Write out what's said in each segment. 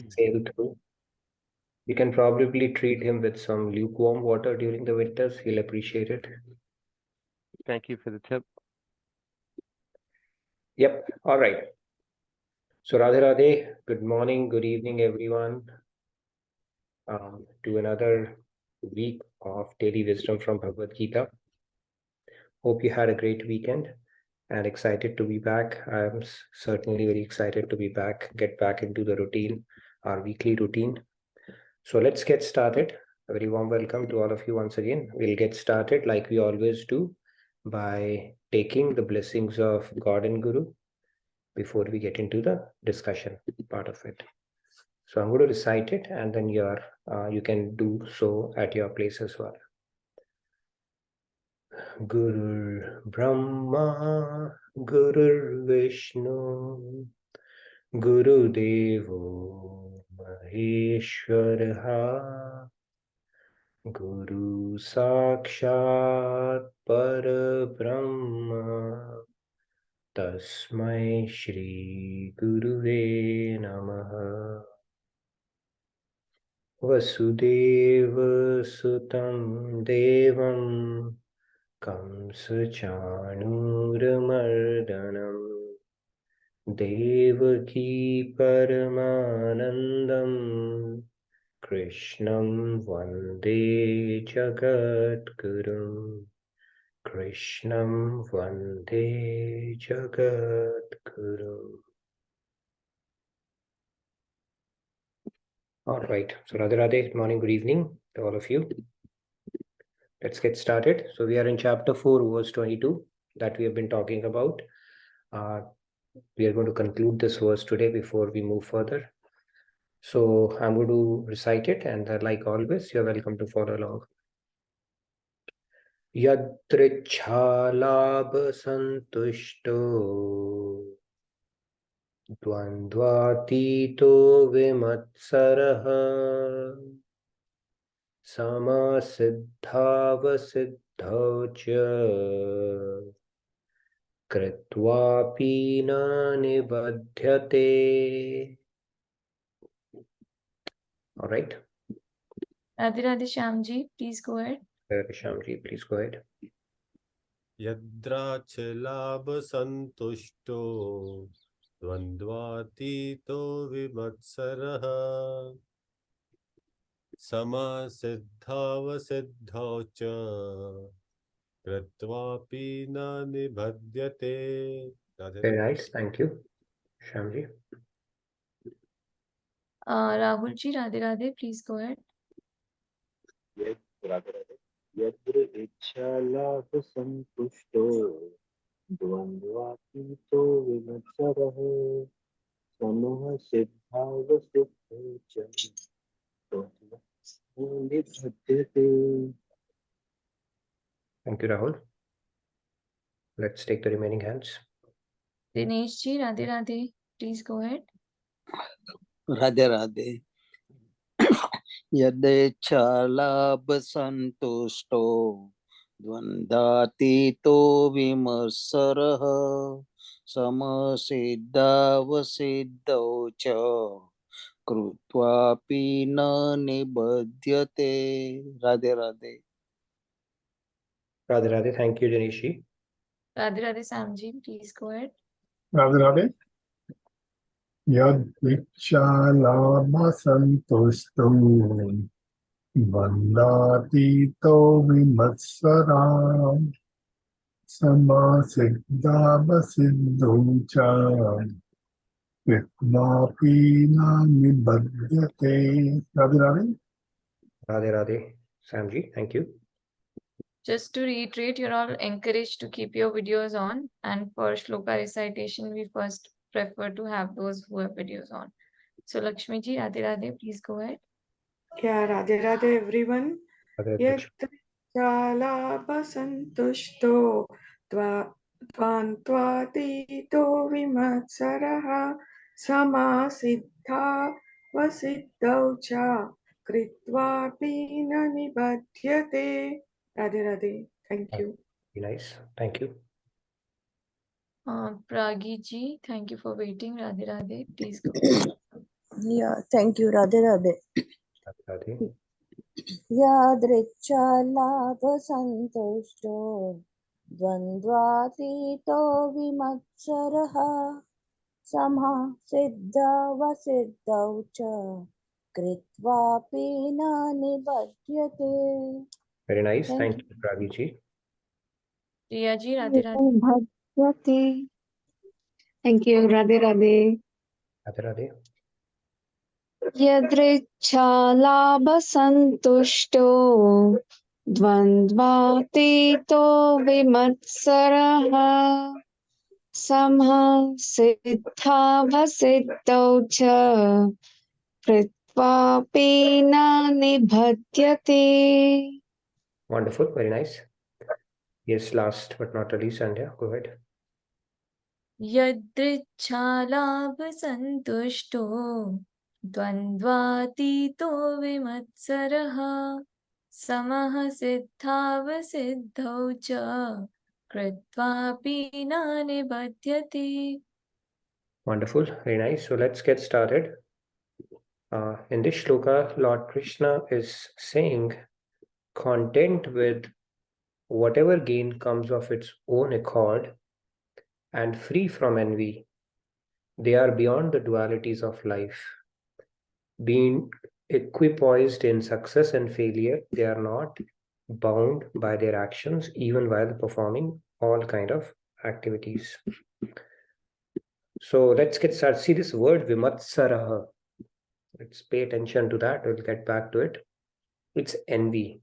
sail through. You can probably treat him with some lukewarm water during the winters. He'll appreciate it. Thank you for the tip. Yep. All right. So Radhe Radhe, good morning, good evening, everyone. To another week of daily wisdom from Bhagavad Gita. Hope you had a great weekend and excited to be back. I'm certainly very excited to be back, get back into the routine, our weekly routine. So let's get started. A very warm welcome to all of you once again. We'll get started like we always do by taking the blessings of God and Guru before we get into the discussion part of it. So I'm going to recite it and then you can do so at your place as well. Gurur Brahma, Gurur Vishnu, Guru Devo Maheshwaraha, Guru Sakshat Parabrahma, Tasmai Shri Guruve Namaha. Vasudeva Sutam Devam Kamsachanuramardanam Devaki Paramanandam Krishnam Vande Jagadgurum. Krishnam Vande Jagadgurum. All right. So Radhe Radhe, good morning, good evening to all of you. Let's get started. So we are in chapter 4, verse 22 that we have been talking about. We are going to conclude this verse today before we move further. So I'm going to recite it, and like always, you're welcome to follow along. Yadrichhalabha santushto dvandvatito vimatsaraha samasiddhavasiddhau cha kritvapi na nibadhyate. All right. Radhe Radhe Shyamji, please go ahead. Shyamji, please go ahead. Yadrachalabha santushto dvandvatito vimatsaraha samasiddhavasiddhau cha kritvapi na nibhadyate. Very nice. Thank you, Shyamji. Rahulji, Radhe Radhe, please go ahead. Yes, Radhe Radhe. Yadra Ichalabha Santushto Dvandvatito Vimatsaraho Samaha Siddhava Siddhocha Nibhadyate. Thank you, Rahul. Let's take the remaining hands. Dineshji, Radhe Radhe, please go ahead. Radhe Radhe. Yadechalabha santushto dvandatito vimarsaraha samasiddhavasiddhau cha krutvapi na nibhadyate. Radhe Radhe. Radhe Radhe. Thank you, Dineshi. Radhe Radhe Samji, please go ahead. Radhe Radhe. Yadvikshalabha santushto vandatito vimatsaram samasiddhava siddhocha kritvapi na nibhadyate. Radhe Radhe. Radhe Radhe. Samji, thank you. Just to reiterate, you're all encouraged to keep your videos on, and for shloka recitation, we first prefer to have those who have videos on. So Lakshmi ji, Radhe Radhe, please go ahead. Yeah, Radhe Radhe everyone. Yadchalabha santushto dvandvatito vimatsaraha samasiddha vasiddhau cha kritvapi na nibhadyate. Radhe Radhe. Thank you. Nice. Thank you. Pragi ji, thank you for waiting. Radhe Radhe, please go. Yeah, thank you, Radhe Radhe. Radhe. Yadricha labha santushto dvandvatito vimatsaraha samha siddha vasiddhau cha kritva pina nibhadyate. Very nice. Thank Thank you, Ravi ji. Priya ji, Radhe Radhe. Bhagavate. Thank you, Radhe Radhe. Radhe Radhe. यदृच्छालाभसन्तुष्टो द्वन्द्वातीतो विमत्सरः समः सिद्धावसिद्धौ च कृत्वापि न निबध्यते. Wonderful. Very nice. Yes, last but not least, Sandhya, go ahead. यदृच्छालाभसन्तुष्टो द्वन्द्वातीतो विमत्सरः समः सिद्धावसिद्धौ च कृत्वापि न निबध्यते. Wonderful. Very nice. So let's get started. In this shloka, Lord Krishna is saying, content with whatever gain comes of its own accord and free from envy. They are beyond the dualities of life. Being equipoised in success and failure, they are not bound by their actions even while performing all kind of activities. So let's get started. See this word vimatsaraha. Let's pay attention to that. We'll get back to it. It's envy.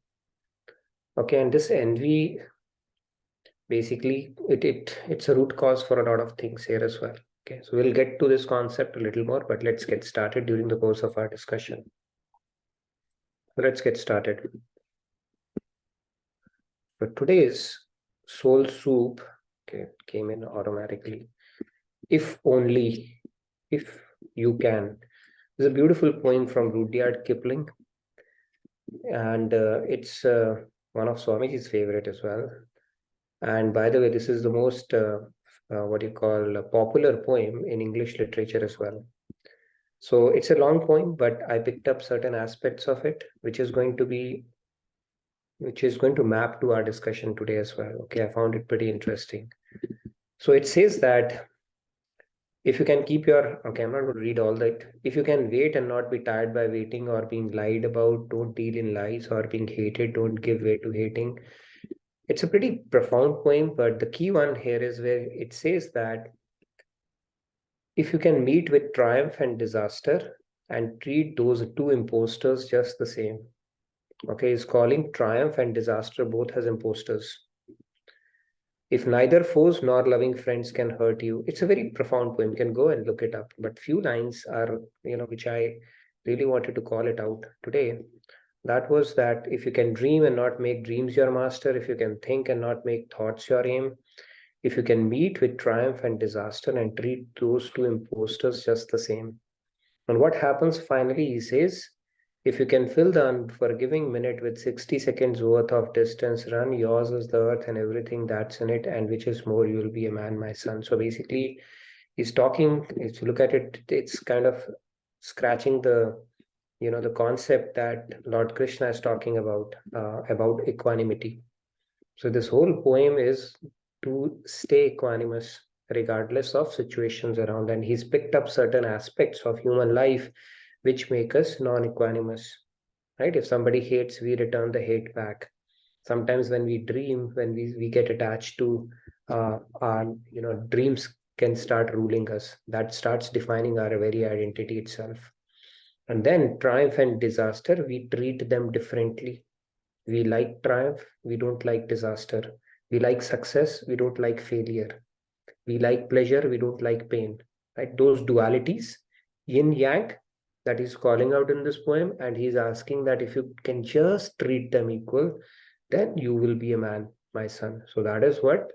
Okay, and this envy, basically, it's a root cause for a lot of things here as well. Okay, so we'll get to this concept a little more, but let's get started during the course of our discussion. So let's get started. For today's soul soup, okay, came in automatically. If only, if you can. There's a beautiful poem from Rudyard Kipling, and it's one of Swamiji's favorite as well. And by the way, this is the most what you call a popular poem in English literature as well. So it's a long poem, but I picked up certain aspects of it, which is going to map to our discussion today as well. Okay, I found it pretty interesting. So it says that if you can keep your, okay, I'm not going to read all that. If you can wait and not be tired by waiting or being lied about, don't deal in lies, or being hated, don't give way to hating. It's a pretty profound poem, but the key one here is where it says that if you can meet with triumph and disaster and treat those two imposters just the same. Okay, he's calling triumph and disaster both as imposters. If neither foes nor loving friends can hurt you, it's a very profound poem. You can go and look it up. But few lines are, which I really wanted to call it out today. That was that if you can dream and not make dreams your master, if you can think and not make thoughts your aim, if you can meet with triumph and disaster and treat those two imposters just the same. And what happens finally, he says, if you can fill the unforgiving minute with 60 seconds worth of distance, run, yours is the earth and everything that's in it, and which is more, you will be a man, my son. So basically, he's talking, if you look at it, it's kind of scratching the concept that Lord Krishna is talking about equanimity. So this whole poem is to stay equanimous regardless of situations around, and he's picked up certain aspects of human life which make us non-equanimous, right? If somebody hates, we return the hate back. Sometimes when we dream, when we get attached to our dreams can start ruling us. That starts defining our very identity itself. And then triumph and disaster, we treat them differently. We like triumph, we don't like disaster. We like success, we don't like failure. We like pleasure, we don't like pain. Right? Those dualities, yin yang, that he's calling out in this poem, and he's asking that if you can just treat them equal, then you will be a man, my son. So that is what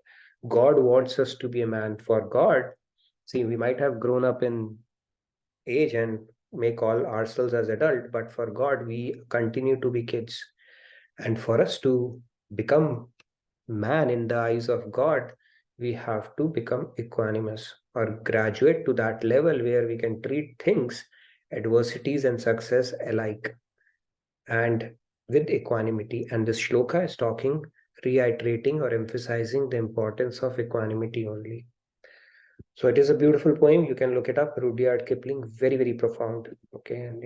God wants us to be a man. For God, see, we might have grown up in age and may call ourselves as adult, but for God, we continue to be kids. And for us to become man in the eyes of God, we have to become equanimous or graduate to that level where we can treat things adversities and success alike, and with equanimity. And this shloka is talking, reiterating or emphasizing the importance of equanimity only. So it is a beautiful poem. You can look it up. Rudyard Kipling, very, very profound. Okay, and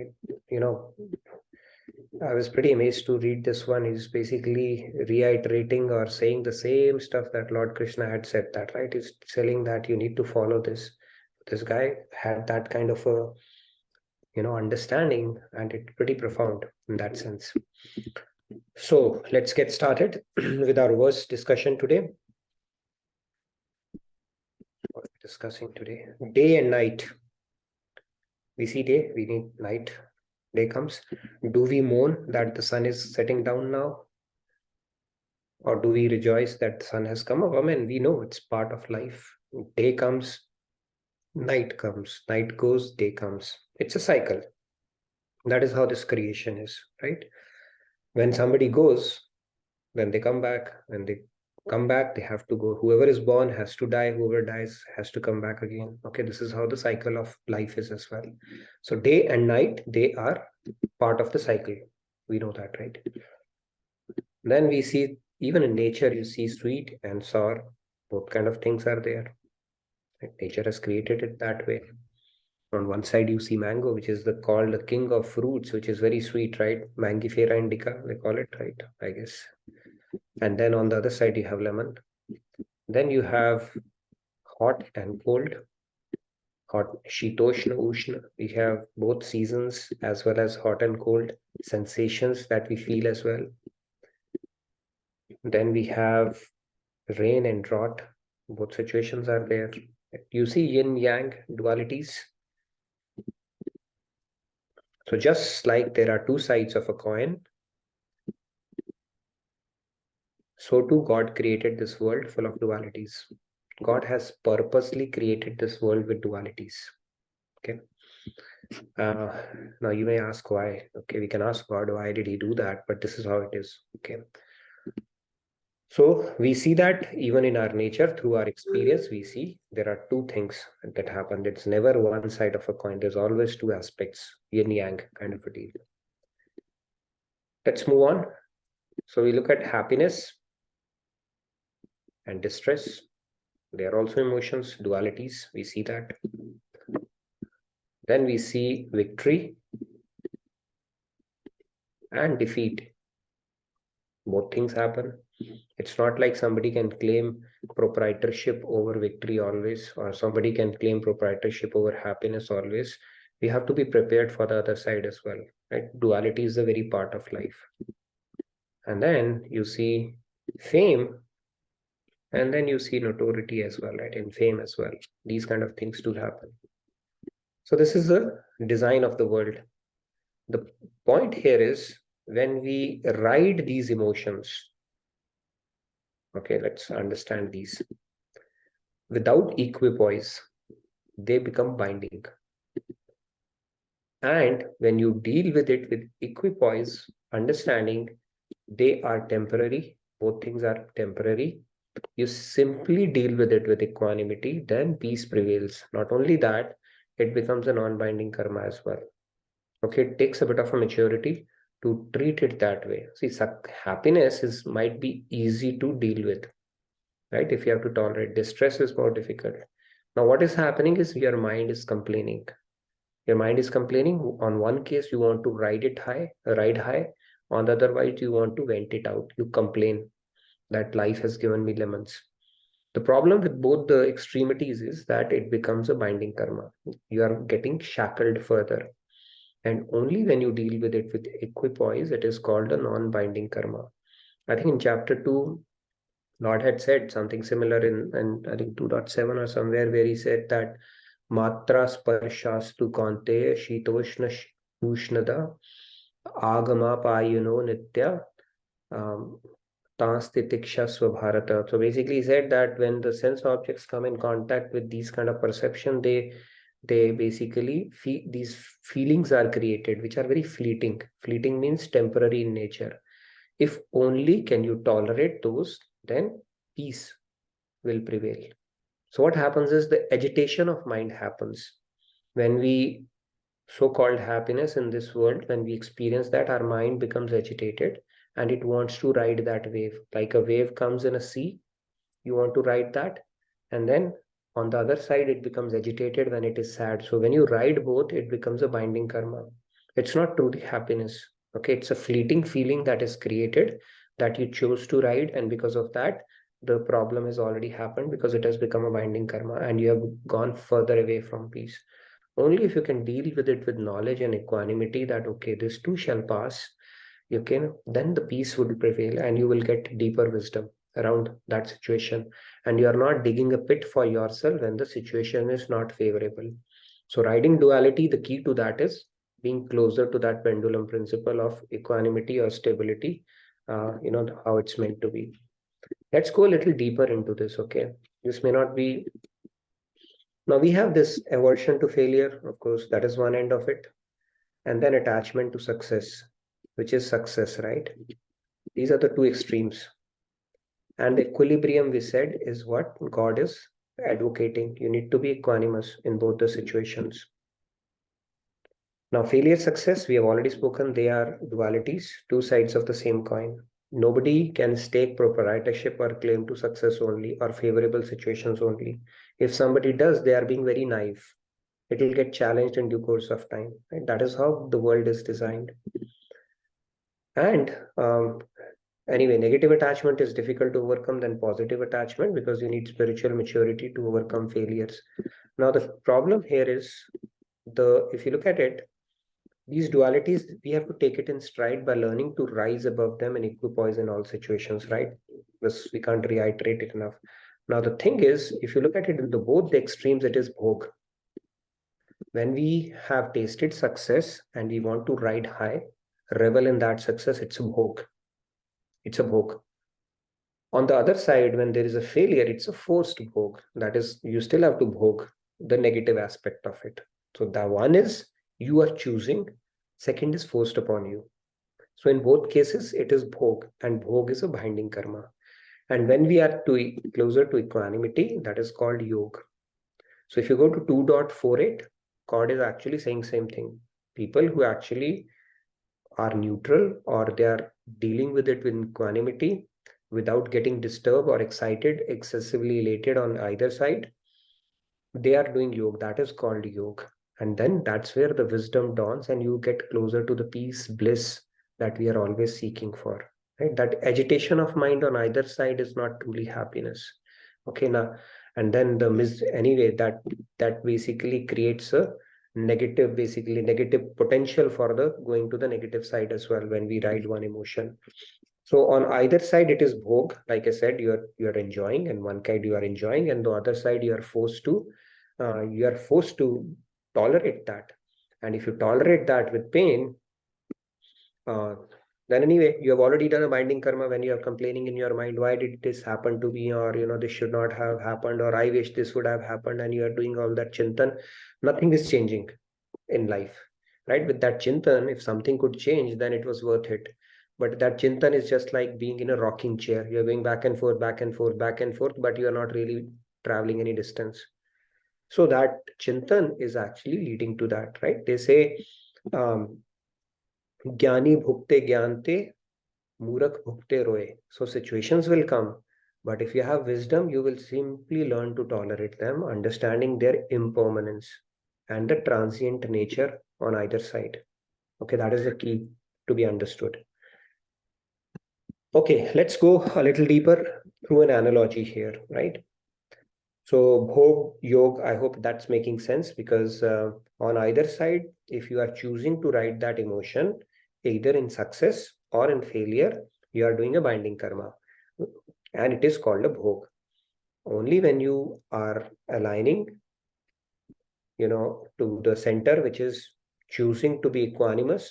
I was pretty amazed to read this one. He's basically reiterating or saying the same stuff that Lord Krishna had said, that, right? He's telling that you need to follow this. This guy had that kind of a, understanding, and it's pretty profound in that sense. So let's get started with our verse discussion today. What are we discussing today? Day and night. We see day, we need night. Day comes. Do we mourn that the sun is setting down now? Or do we rejoice that the sun has come up? I mean, we know it's part of life. Day comes, night comes. Night goes, day comes. It's a cycle. That is how this creation is, right? When somebody goes, then they come back. When they come back, they have to go. Whoever is born has to die. Whoever dies has to come back again. Okay, this is how the cycle of life is as well. So day and night, they are part of the cycle. We know that, right? Then we see, even in nature, you see sweet and sour. Both kind of things are there. Nature has created it that way. On one side, you see mango, which is called the king of fruits, which is very sweet, right? Mangifera indica, they call it, right? I guess. And then on the other side, you have lemon. Then you have hot and cold. Hot, shitoshna, ushna. We have both seasons as well as hot and cold sensations that we feel as well. Then we have rain and drought. Both situations are there. You see yin yang dualities. So just like there are two sides of a coin, so too God created this world full of dualities. God has purposely created this world with dualities. Okay. Now you may ask why. Okay, we can ask God, why did he do that? But this is how it is. Okay. So we see that even in our nature, through our experience, we see there are two things that happen. It's never one side of a coin. There's always two aspects, yin yang kind of a deal. Let's move on. So we look at happiness and distress. They are also emotions, dualities. We see that. Then we see victory and defeat. Both things happen. It's not like somebody can claim proprietorship over victory always, or somebody can claim proprietorship over happiness always. We have to be prepared for the other side as well, right? Duality is the very part of life. And then you see fame, and then you see notoriety as well, right? And fame as well. These kind of things do happen. So this is the design of the world. The point here is, when we ride these emotions, okay, let's understand these. Without equipoise, they become binding. And when you deal with it with equipoise, understanding they are temporary, both things are temporary. You simply deal with it with equanimity, then peace prevails. Not only that, it becomes a non-binding karma as well. Okay, it takes a bit of a maturity to treat it that way. See, happiness might be easy to deal with, right? If you have to tolerate. Distress is more difficult. Now, what is happening is your mind is complaining. Your mind is complaining. On one case, you want to ride high. On the otherwise, you want to vent it out. You complain that life has given me lemons. The problem with both the extremities is that it becomes a binding karma. You are getting shackled further. And only when you deal with it with equipoise, it is called a non-binding karma. I think in chapter 2, Lord had said something similar in I think 2.7 or somewhere, where he said that Matra sparshastu kante shitoshna ushnada agama payuno nitya tanstitiksha swabharata. So basically he said that when the sense objects come in contact with these kind of perception, they basically these feelings are created, which are very fleeting. Fleeting means temporary in nature. If only can you tolerate those, then peace will prevail. So what happens is the agitation of mind happens when we so-called happiness in this world, when we experience that, our mind becomes agitated and it wants to ride that wave. Like a wave comes in a sea, you want to ride that, and then on the other side it becomes agitated when it is sad. So when you ride both, it becomes a binding karma. It's not truly happiness. Okay, it's a fleeting feeling that is created, that you chose to ride, and because of that the problem has already happened, because it has become a binding karma and you have gone further away from peace. Only if you can deal with it with knowledge and equanimity, that okay, this too shall pass, you can, then the peace would prevail and you will get deeper wisdom around that situation, and you are not digging a pit for yourself when the situation is not favorable. So riding duality, the key to that is being closer to that pendulum principle of equanimity or stability, how it's meant to be. Let's go a little deeper into this. Okay, this may not be, now we have this aversion to failure, of course, that is one end of it, and then attachment to success, which is success, right? These are the two extremes. And the equilibrium, we said, is what God is advocating. You need to be equanimous in both the situations. Now, failure, success, we have already spoken, they are dualities, two sides of the same coin. Nobody can stake proprietorship or claim to success only or favorable situations only. If somebody does, they are being very naive. It will get challenged in due course of time. Right? That is how the world is designed. And anyway, negative attachment is difficult to overcome than positive attachment, because you need spiritual maturity to overcome failures. Now, the problem here is, if you look at it, these dualities, we have to take it in stride by learning to rise above them and equipoise in all situations, right? This, we can't reiterate it enough. Now, the thing is, if you look at it in both the extremes, it is bhog. When we have tasted success and we want to ride high, revel in that success, it's a bhog. It's a bhog. On the other side, when there is a failure, it's a forced bhog. That is, you still have to bhog the negative aspect of it. So the one is you are choosing, second is forced upon you. So in both cases, it is bhog, and bhog is a binding karma. And when we are closer to equanimity, that is called yoga. So if you go to 2.48, God is actually saying same thing. People who actually are neutral, or they are dealing with it with equanimity without getting disturbed or excited, excessively elated on either side, they are doing yoga. That is called yoga. And then that's where the wisdom dawns and you get closer to the peace, bliss that we are always seeking for. Right? That agitation of mind on either side is not truly happiness. Okay, now, and then anyway, that basically creates a negative potential for the going to the negative side as well when we ride one emotion. So on either side, it is bhog. Like I said, you're enjoying, and one side you are enjoying, and the other side you are forced to tolerate that. And if you tolerate that with pain, then anyway, you have already done a binding karma when you are complaining in your mind, why did this happen to me? Or, this should not have happened, or I wish this would have happened. And you are doing all that chintan. Nothing is changing in life, right? With that chintan, if something could change, then it was worth it. But that chintan is just like being in a rocking chair. You're going back and forth, back and forth, back and forth, but you are not really traveling any distance. So that chintan is actually leading to that, right? They say, Jnani bhukte gyante, Murak bhukte roye. So situations will come, but if you have wisdom, you will simply learn to tolerate them, understanding their impermanence and the transient nature on either side. Okay, that is the key to be understood. Okay, let's go a little deeper through an analogy here, right? So bhog, yog, I hope that's making sense, because on either side, if you are choosing to ride that emotion, either in success or in failure, you are doing a binding karma, and it is called a bhog. Only when you are aligning, to the center, which is choosing to be equanimous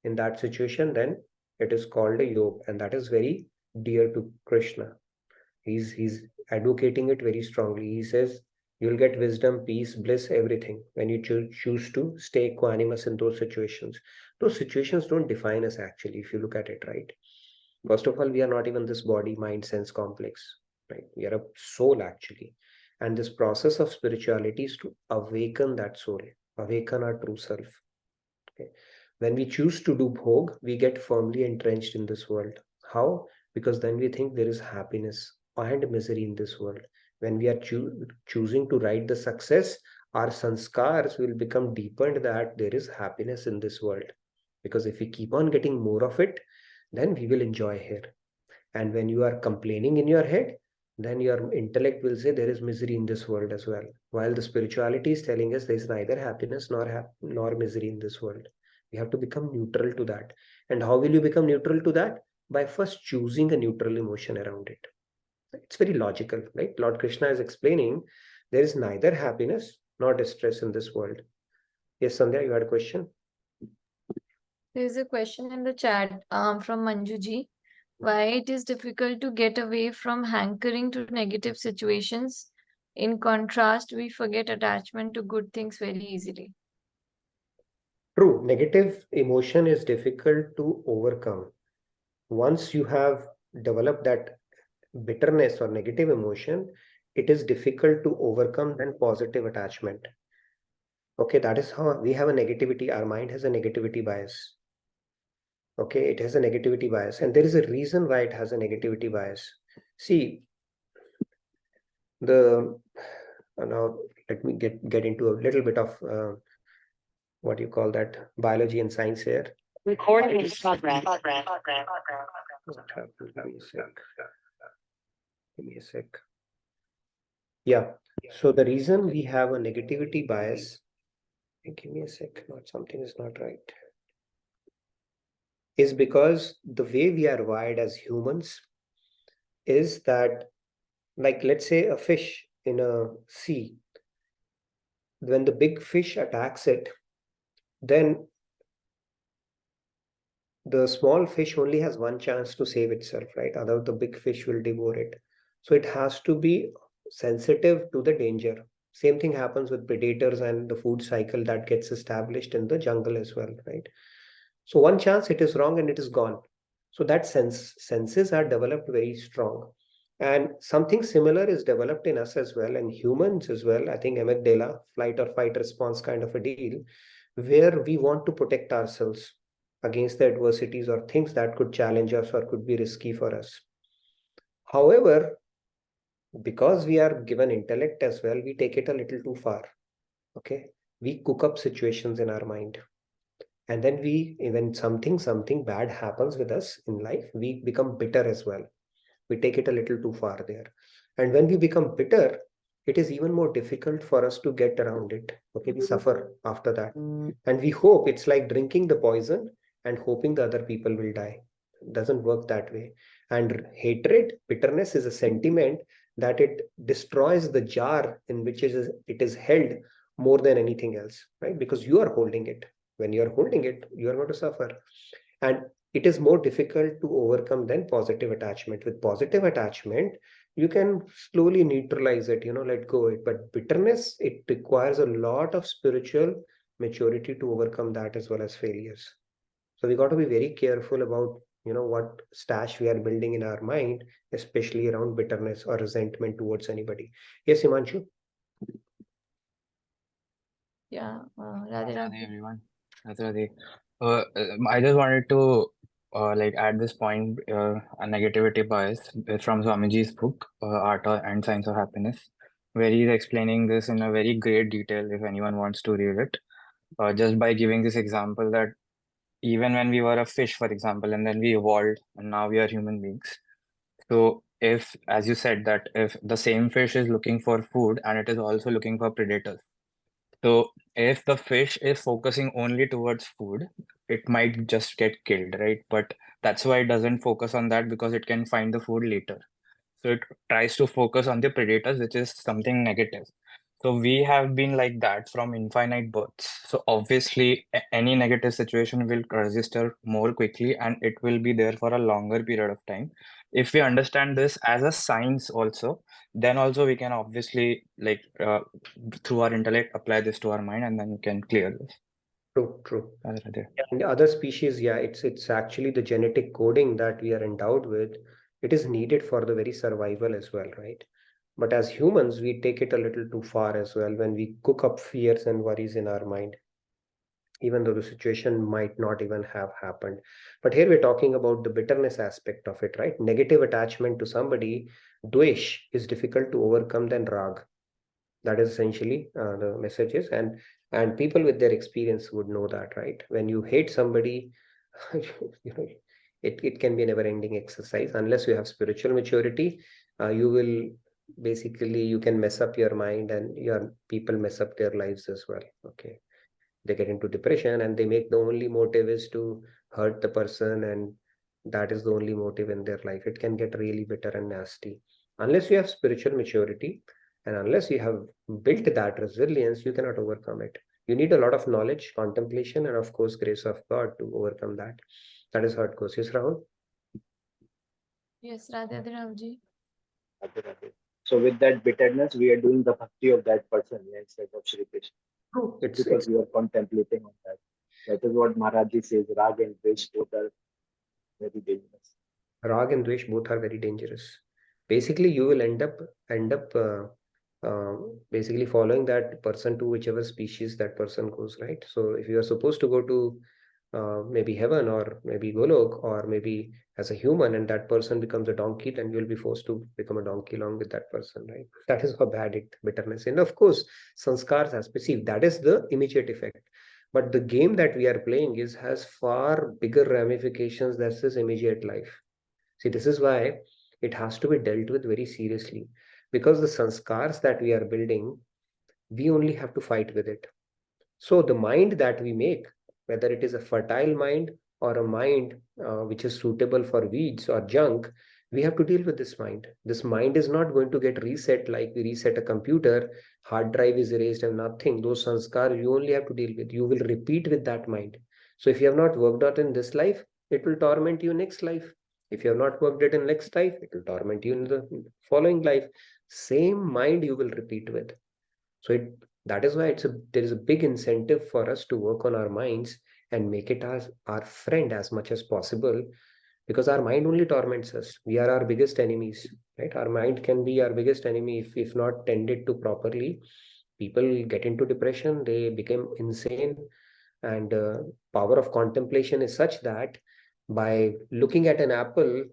in that situation, then it is called a yoga, and that is very dear to Krishna. He's advocating it very strongly. He says you'll get wisdom, peace, bliss, everything when you choose to stay equanimous in those situations. Those situations don't define us actually, if you look at it, right? First of all, we are not even this body, mind, sense complex, right? We are a soul actually. And this process of spirituality is to awaken that soul, awaken our true self. Okay. When we choose to do bhog, we get firmly entrenched in this world. How? Because then we think there is happiness and misery in this world. When we are choosing to write the success, our sanskars will become deepened that there is happiness in this world. Because if we keep on getting more of it, then we will enjoy here. And when you are complaining in your head, then your intellect will say there is misery in this world as well. While the spirituality is telling us there is neither happiness nor misery in this world. We have to become neutral to that. And how will you become neutral to that? By first choosing a neutral emotion around it. It's very logical, right? Lord Krishna is explaining there is neither happiness nor distress in this world. Yes, Sandhya, you had a question? There's a question in the chat from Manjuji. Why it is difficult to get away from hankering to negative situations. In contrast, we forget attachment to good things very easily. True, negative emotion is difficult to overcome. Once you have developed that bitterness or negative emotion, it is difficult to overcome than positive attachment. Okay, that is how we have a negativity. Our mind has a negativity bias. Okay, it has a negativity bias, and there is a reason why it has a negativity bias. See, now let me get into a little bit of what you call that biology and science here. Recording in progress. What happened? Give me a sec. Yeah. So the reason we have a negativity bias, give me a sec, something is not right, is because the way we are wired as humans is that, like, let's say a fish in a sea, when the big fish attacks it, then the small fish only has one chance to save itself, right? Otherwise, the big fish will devour it. So it has to be sensitive to the danger. Same thing happens with predators and the food cycle that gets established in the jungle as well, right? So one chance it is wrong and it is gone. So that senses are developed very strong. And something similar is developed in us as well, and humans as well. I think amygdala, flight or fight response kind of a deal, where we want to protect ourselves against the adversities or things that could challenge us or could be risky for us. However, because we are given intellect as well, we take it a little too far. Okay, we cook up situations in our mind, and then when something bad happens with us in life, we become bitter as well. We take it a little too far there, and when we become bitter, it is even more difficult for us to get around it. Okay, we suffer after that, and we hope it's like drinking the poison and hoping the other people will die. It doesn't work that way. And hatred, bitterness is a sentiment that it destroys the jar in which it is held more than anything else, right? Because you are holding it. When you are holding it, you are going to suffer. And it is more difficult to overcome than positive attachment. With positive attachment, you can slowly neutralize it, let go it. But bitterness, it requires a lot of spiritual maturity to overcome that, as well as failures. So we got to be very careful about what stash we are building in our mind, especially around bitterness or resentment towards anybody. Yes, Himanshu? Yeah, Radhe Radhe Radhe. everyone. Radhe. I just wanted to add this point, a negativity bias from Swamiji's book, Art and Science of Happiness, where he's explaining this in a very great detail if anyone wants to read it. Just by giving this example that even when we were a fish, for example, and then we evolved and now we are human beings. So if, as you said, that if the same fish is looking for food and it is also looking for predators, so if the fish is focusing only towards food, it might just get killed, right? But that's why it doesn't focus on that, because it can find the food later. So it tries to focus on the predators, which is something negative. So we have been like that from infinite births. So obviously, any negative situation will register more quickly and it will be there for a longer period of time. If we understand this as a science also, then also we can obviously through our intellect apply this to our mind, and then we can clear this. True. In the other species, yeah, it's actually the genetic coding that we are endowed with. It is needed for the very survival as well, right? But as humans, we take it a little too far as well when we cook up fears and worries in our mind. even though the situation might not even have happened. But here we're talking about the bitterness aspect of it, right? Negative attachment to somebody, dvesh, is difficult to overcome than rag. That is essentially the message is, and people with their experience would know that, right? When you hate somebody, you know, it can be a never-ending exercise. Unless you have spiritual maturity, you will basically, you can mess up your mind, and your people mess up their lives as well. Okay, they get into depression, and they make the only motive is to hurt the person, and that is the only motive in their life. It can get really bitter and nasty. Unless you have spiritual maturity, and unless you have built that resilience, you cannot overcome it. You need a lot of knowledge, contemplation, and of course, grace of God to overcome that. That is how it goes. Yes, Rahul? Yes, Radhe Rahulji. Radhe Radhe. So with that bitterness, we are doing the bhakti of that person, yeah, instead of Shri Krishna. True. Because we are contemplating on that. That is what Maharaj says, Rag and Dvesh both are very dangerous. Rag and Dvesh both are very dangerous. Basically, you will end up basically following that person to whichever species that person goes, right? So if you are supposed to go to maybe heaven, or maybe Golok, or maybe as a human, and that person becomes a donkey, then you'll be forced to become a donkey along with that person, right? That is how bad bitterness. And of course, sanskars has perceived, that is the immediate effect. But the game that we are playing has far bigger ramifications than this immediate life. See, this is why it has to be dealt with very seriously, because the sanskars that we are building, we only have to fight with it. So the mind that we make, whether it is a fertile mind or a mind which is suitable for weeds or junk, we have to deal with this mind. This mind is not going to get reset like we reset a computer, hard drive is erased and nothing. Those sanskars you only have to deal with. You will repeat with that mind. So if you have not worked out in this life, it will torment you next life. If you have not worked it in next life, it will torment you in the following life. Same mind you will repeat with. So that is why there is a big incentive for us to work on our minds and make it as our friend as much as possible, because our mind only torments us. We are our biggest enemies, right? Our mind can be our biggest enemy if not tended to properly. People get into depression, they become insane, and power of contemplation is such that by looking at an apple,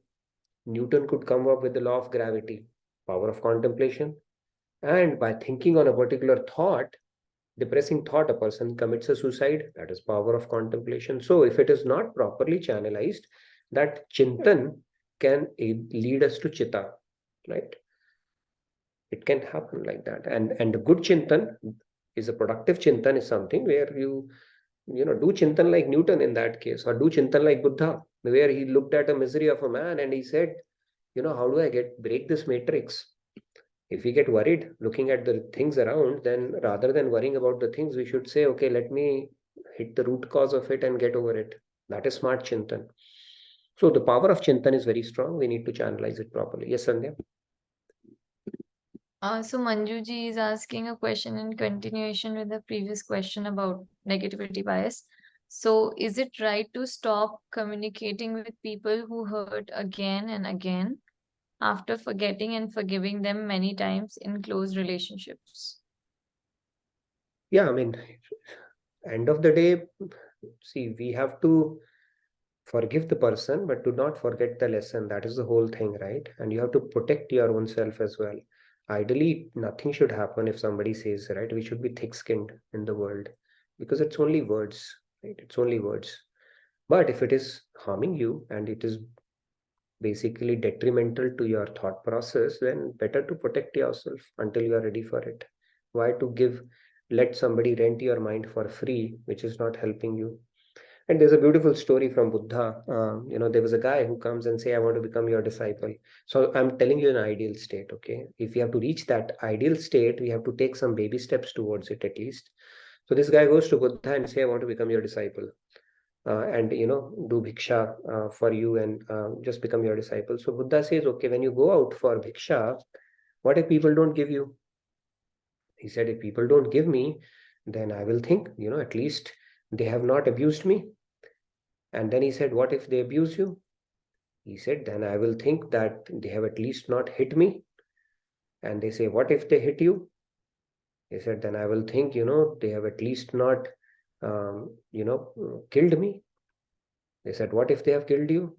Newton could come up with the law of gravity. Power of contemplation. And by thinking on a particular thought, depressing thought, a person commits a suicide. That is power of contemplation. So if it is not properly channelized, that chintan can lead us to chitta, right? It can happen like that. And a good chintan is a productive chintan, is something where you do chintan like Newton in that case, or do chintan like Buddha, where he looked at a misery of a man and he said, how do I break this matrix? If we get worried looking at the things around, then rather than worrying about the things, we should say, okay, let me hit the root cause of it and get over it. That is smart chintan. So the power of chintan is very strong. We need to channelize it properly. Yes, Sandhya? So Manjuji is asking a question in continuation with the previous question about negativity bias. So is it right to stop communicating with people who hurt again and again after forgetting and forgiving them many times in close relationships? Yeah, I mean, end of the day, see, we have to forgive the person, but do not forget the lesson. That is the whole thing, right? And you have to protect your own self as well. Ideally, nothing should happen if somebody says, right? We should be thick-skinned in the world, because it's only words, right? It's only words. But if it is harming you and it is basically detrimental to your thought process, then better to protect yourself until you are ready for it. Why to let somebody rent your mind for free, which is not helping you? And there's a beautiful story from Buddha. There was a guy who comes and say, I want to become your disciple. So I'm telling you an ideal state, okay? If we have to reach that ideal state, we have to take some baby steps towards it at least. So this guy goes to Buddha and say, I want to become your disciple. And do bhiksha for you, and just become your disciple. So Buddha says, okay, when you go out for bhiksha, what if people don't give you? He said, if people don't give me, then I will think, at least they have not abused me. And then he said, what if they abuse you? He said, then I will think that they have at least not hit me. And they say, what if they hit you? He said, then I will think, they have at least not killed me. They said, what if they have killed you?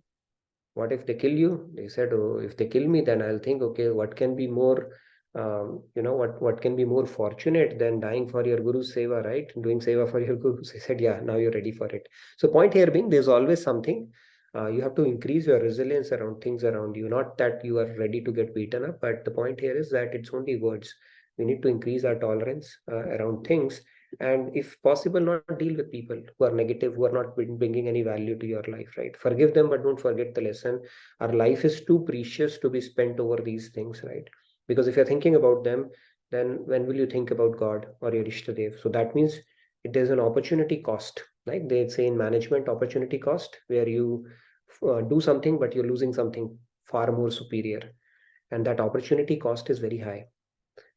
What if they kill you? They said, oh, if they kill me, then I'll think, okay, what can be more, what can be more fortunate than dying for your Guru's seva, right? Doing seva for your Gurus. He said, yeah, now you're ready for it. So point here being, there's always something. You have to increase your resilience around things around you. Not that you are ready to get beaten up, but the point here is that it's only words. We need to increase our tolerance around things, and if possible, not deal with people who are negative, who are not bringing any value to your life, right? Forgive them, but don't forget the lesson. Our life is too precious to be spent over these things, right? Because if you're thinking about them, then when will you think about God or your Ishtadev? So that means it is an opportunity cost, like they say in management, opportunity cost, where you do something but you're losing something far more superior, and that opportunity cost is very high.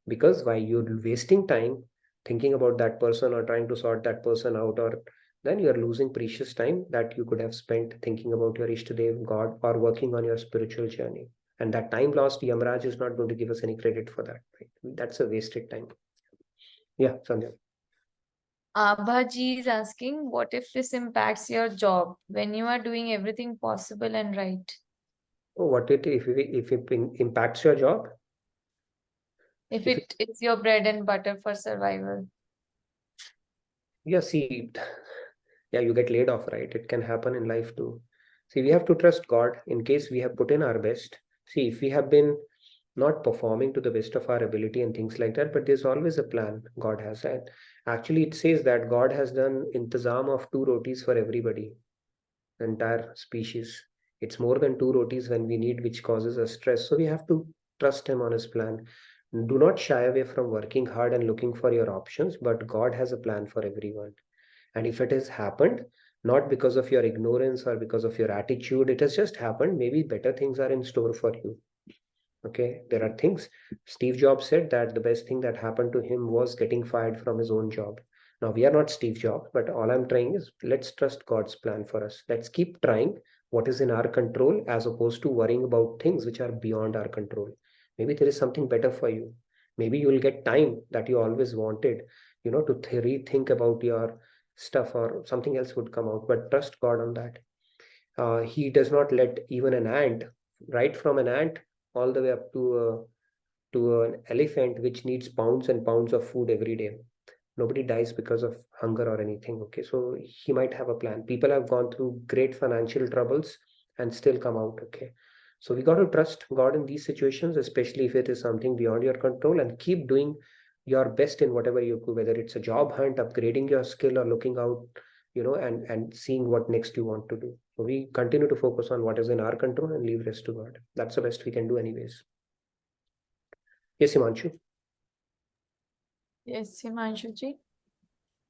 Because why? You're wasting time thinking about that person or trying to sort that person out, or then you're losing precious time that you could have spent thinking about your Ishtadev, God, or working on your spiritual journey. And that time lost, Yamraj is not going to give us any credit for that, right? That's a wasted time. Yeah, Sandhya. Abhaji is asking, what if this impacts your job when you are doing everything possible and right? Oh, what if it impacts your job? If If it is your bread and butter for survival. Yeah, see, yeah, you get laid off, right? It can happen in life too. See, we have to trust God in case we have put in our best. See, if we have been not performing to the best of our ability and things like that, but there's always a plan God has. And actually, it says that God has done intizam of 2 rotis for everybody, the entire species. It's more than 2 rotis when we need, which causes us stress. So we have to trust Him on His plan. Do not shy away from working hard and looking for your options, but God has a plan for everyone. And if it has happened, not because of your ignorance or because of your attitude, it has just happened. Maybe better things are in store for you. Okay, there are things. Steve Jobs said that the best thing that happened to him was getting fired from his own job. Now, we are not Steve Jobs, but all I'm trying is let's trust God's plan for us. Let's keep trying what is in our control as opposed to worrying about things which are beyond our control. Maybe there is something better for you. Maybe you will get time that you always wanted, to rethink about your stuff, or something else would come out. But trust God on that. He does not let even an ant, right from an ant all the way up to an elephant, which needs pounds and pounds of food every day. Nobody dies because of hunger or anything. Okay, so He might have a plan. People have gone through great financial troubles and still come out. Okay, so we got to trust God in these situations, especially if it is something beyond your control, and keep doing your best in whatever you do, whether it's a job hunt, upgrading your skill, or looking out, and seeing what next you want to do. So we continue to focus on what is in our control and leave rest to God. That's the best we can do anyways. Yes, Himanshu. Yes, Himanshu ji.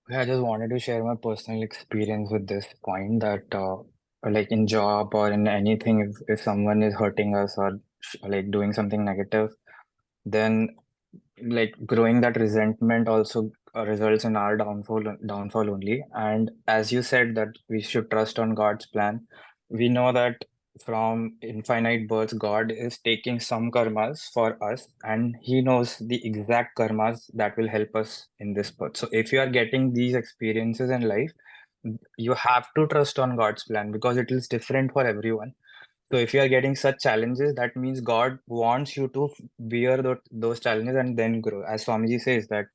Yeah, I just wanted to share my personal experience with this point that, like in job or in anything, if someone is hurting us or like doing something negative, then like growing that resentment also results in our downfall only. And as you said that we should trust on God's plan, we know that from infinite births, God is taking some karmas for us, and He knows the exact karmas that will help us in this birth. So if you are getting these experiences in life, you have to trust on God's plan because it is different for everyone. So if you are getting such challenges, that means God wants you to bear those challenges and then grow. As Swamiji says that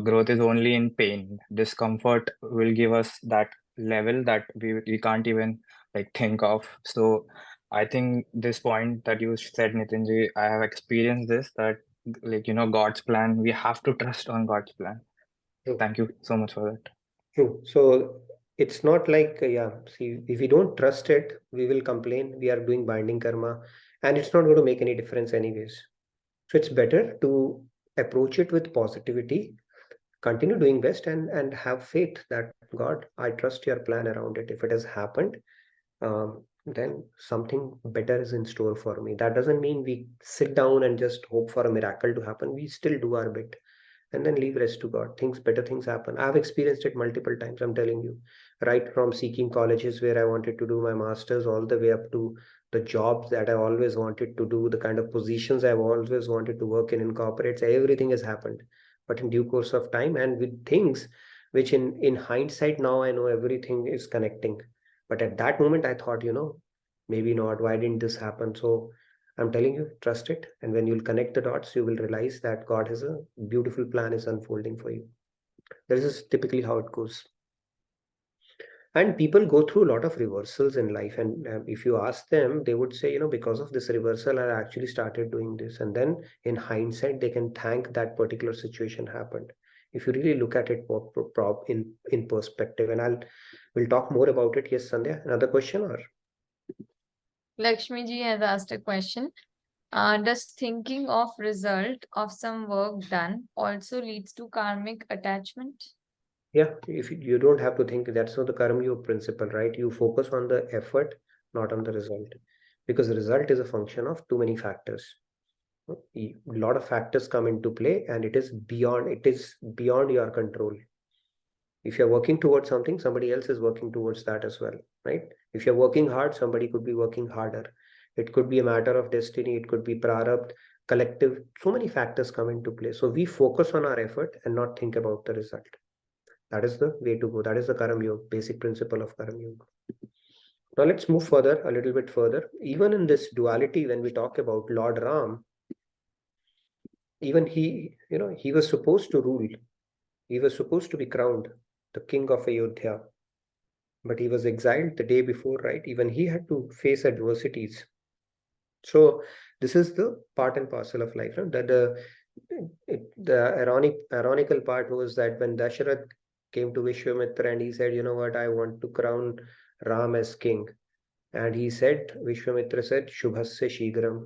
growth is only in pain. Discomfort will give us that level that we can't even like think of. So I think this point that you said, Nitinji, I have experienced this, that like, God's plan, we have to trust on God's plan. True. Thank you so much for that. True. So it's not like, see, if we don't trust it, we will complain. We are doing binding karma, and it's not going to make any difference anyways. So it's better to approach it with positivity, continue doing best, and have faith that God, I trust your plan around it. If it has happened, then something better is in store for me. That doesn't mean we sit down and just hope for a miracle to happen. We still do our bit and then leave rest to God. Better things happen. I've experienced it multiple times, I'm telling you, right from seeking colleges where I wanted to do my master's, all the way up to the jobs that I always wanted to do, the kind of positions I've always wanted to work in corporates. Everything has happened, but in due course of time and with things which in hindsight now I know everything is connecting. But at that moment I thought, maybe not. Why didn't this happen? So I'm telling you, trust it. And when you'll connect the dots, you will realize that God has a beautiful plan is unfolding for you. This is typically how it goes. And people go through a lot of reversals in life. And if you ask them, they would say, because of this reversal, I actually started doing this. And then in hindsight, they can thank that particular situation happened. If you really look at it in perspective, and we'll talk more about it. Yes, Sandhya, another question or? Lakshmi ji has asked a question. Does thinking of result of some work done also leads to karmic attachment? Yeah, if you don't have to think, that's not the karma yoga principle, right? You focus on the effort, not on the result, because the result is a function of too many factors. A lot of factors come into play, and it is beyond your control. If you're working towards something, somebody else is working towards that as well, right? If you're working hard, somebody could be working harder. It could be a matter of destiny, it could be prarabdha, collective. So many factors come into play. So we focus on our effort and not think about the result. That is the way to go. That is the Karam Yoga, basic principle of Karam Yoga. Now let's move further, a little bit further. Even in this duality, when we talk about Lord Ram, even he was supposed to rule. He was supposed to be crowned the king of Ayodhya, but he was exiled the day before, right? Even he had to face adversities. So this is the part and parcel of life. That the ironical part was that when Dasharath came to Vishwamitra and he said, you know what, I want to crown Ram as king. And Vishwamitra said, Shubhasya Shigram.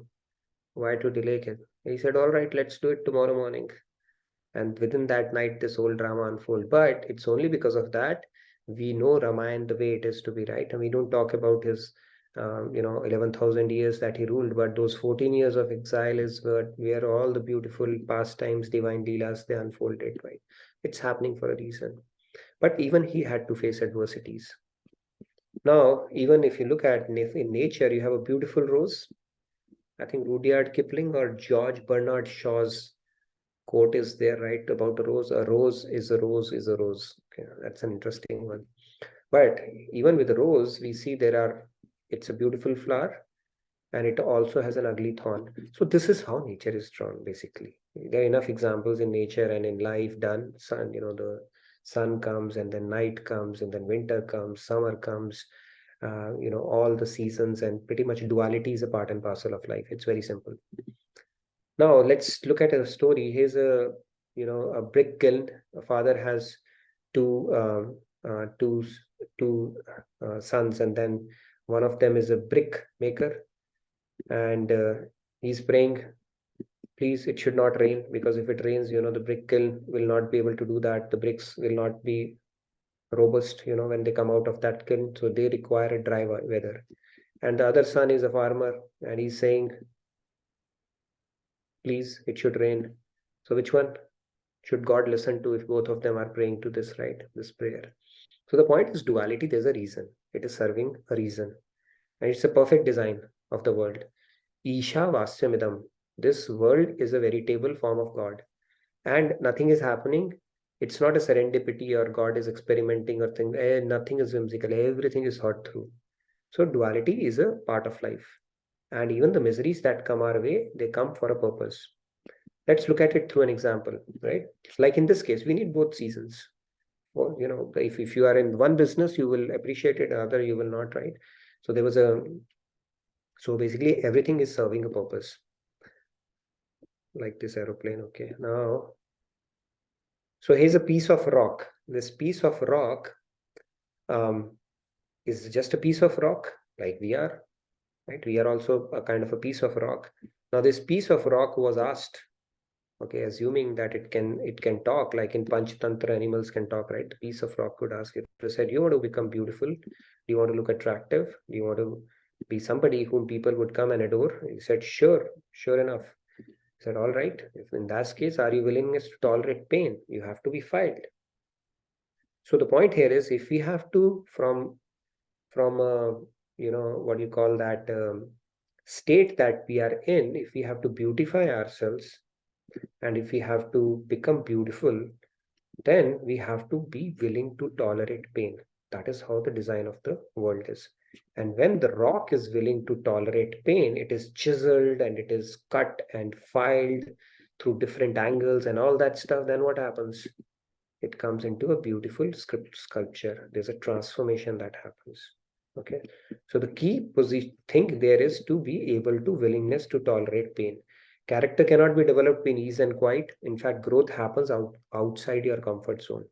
Why to delay him? He said, all right, let's do it tomorrow morning. And within that night, this whole drama unfolded. But it's only because of that we know Ramayana the way it is to be, right? And we don't talk about his 11,000 years that he ruled, but those 14 years of exile is where all the beautiful pastimes, divine leelas, they unfolded, right? It's happening for a reason. But even he had to face adversities. Now, even if you look at in nature, you have a beautiful rose. I think Rudyard Kipling or George Bernard Shaw's quote is there, right, about a rose. A rose is a rose is a rose. Okay, that's an interesting one. But even with the rose, we see it's a beautiful flower, and it also has an ugly thorn. So this is how nature is drawn, basically. There are enough examples in nature and in life done. The sun comes, and then night comes, and then winter comes, summer comes, all the seasons, and pretty much duality is a part and parcel of life. It's very simple. Now let's look at a story. Here's a brick kiln. A father has two sons, and then one of them is a brick maker, and he's praying, please, it should not rain, because if it rains, the brick kiln will not be able to do that. The bricks will not be robust, when they come out of that kiln. So they require a dry weather. And the other son is a farmer, and he's saying, please, it should rain. So which one should God listen to if both of them are praying to this, right? This prayer. So the point is duality, there's a reason. It is serving a reason. And it's a perfect design of the world. Isha Vasyamidam. This world is a veritable form of God. And nothing is happening. It's not a serendipity or God is experimenting or things. Nothing is whimsical. Everything is thought through. So duality is a part of life. And even the miseries that come our way, they come for a purpose. Let's look at it through an example, right? Like in this case, we need both seasons. Well, if you are in one business, you will appreciate it, other you will not, right? So basically everything is serving a purpose. Like this aeroplane, okay. Now, so here's a piece of rock. This piece of rock is just a piece of rock, like we are, right? We are also a kind of a piece of rock. Now this piece of rock was asked, okay, assuming that it can talk, like in Panchatantra, animals can talk, right? The piece of rock could ask it. It said, you want to become beautiful? Do you want to look attractive? Do you want to be somebody whom people would come and adore? He said, sure enough. He said, all right, if in that case, are you willing to tolerate pain? You have to be filed. So the point here is, if we have to, from what you call that state that we are in, if we have to beautify ourselves, and if we have to become beautiful, then we have to be willing to tolerate pain. That is how the design of the world is. And when the rock is willing to tolerate pain, it is chiseled and it is cut and filed through different angles and all that stuff, then what happens? It comes into a beautiful sculpture. There's a transformation that happens. Okay. So the key thing there is to be able to willingness to tolerate pain. Character cannot be developed in ease and quiet. In fact, growth happens outside your comfort zone.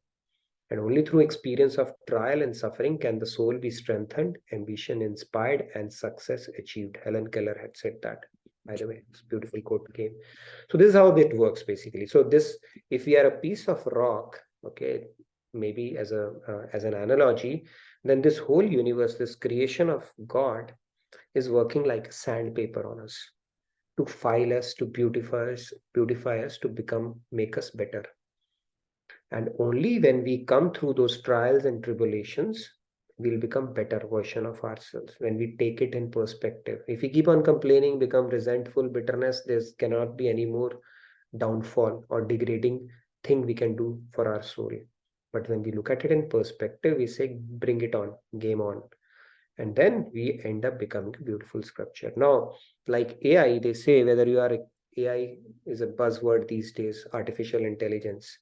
And only through experience of trial and suffering can the soul be strengthened, ambition inspired, and success achieved. Helen Keller had said that. By the way, it's a beautiful quote came. So this is how it works basically. So this, if we are a piece of rock, okay, maybe as an analogy, then this whole universe, this creation of God, is working like sandpaper on us to file us, to beautify us, to make us better. And only when we come through those trials and tribulations, we'll become better version of ourselves. When we take it in perspective. If we keep on complaining, become resentful, bitterness, there cannot be any more downfall or degrading thing we can do for our soul. But when we look at it in perspective, we say, bring it on, game on. And then we end up becoming a beautiful sculpture. Now, like AI, they say whether you are AI is a buzzword these days, artificial intelligence.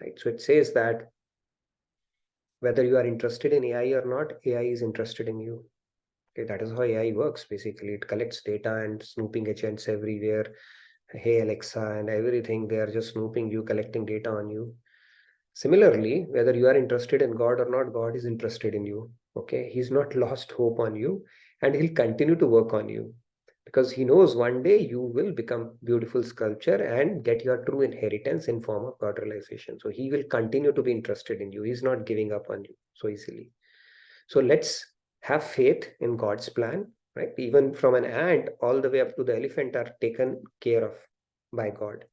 Right? So it says that whether you are interested in AI or not, AI is interested in you. Okay, that is how AI works. Basically, it collects data and snooping agents everywhere. Hey Alexa and everything, they are just snooping you, collecting data on you. Similarly, whether you are interested in God or not, God is interested in you. Okay, he's not lost hope on you, and he'll continue to work on you, because he knows one day you will become beautiful sculpture and get your true inheritance in form of God realization. So he will continue to be interested in you. He's not giving up on you so easily. So let's have faith in God's plan, right? Even from an ant all the way up to the elephant are taken care of by God,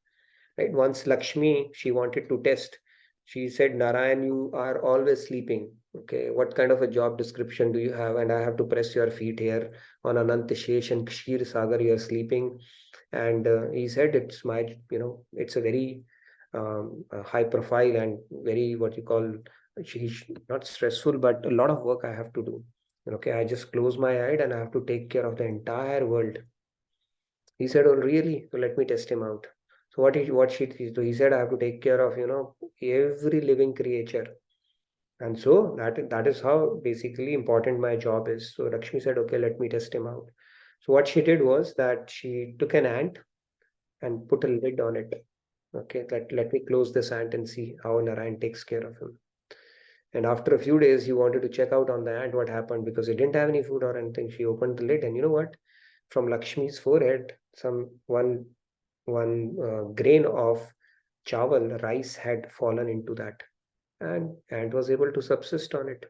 right? Once Lakshmi, she wanted to test. She said, Narayan, you are always sleeping. Okay, what kind of a job description do you have? And I have to press your feet here on Anant Shesh and Kshir Sagar, you're sleeping. And he said, it's my, it's a very high profile and very, what you call, not stressful, but a lot of work I have to do. Okay, I just close my eye and I have to take care of the entire world. He said, oh, really? So let me test him out. So he said, I have to take care of, every living creature. And so that is how basically important my job is. So Lakshmi said, okay, let me test him out. So what she did was that she took an ant and put a lid on it. Okay, let me close this ant and see how Narayan takes care of him. And after a few days, he wanted to check out on the ant what happened, because he didn't have any food or anything. She opened the lid, and you know what? From Lakshmi's forehead, one grain of chawal, rice, had fallen into that, and ant was able to subsist on it.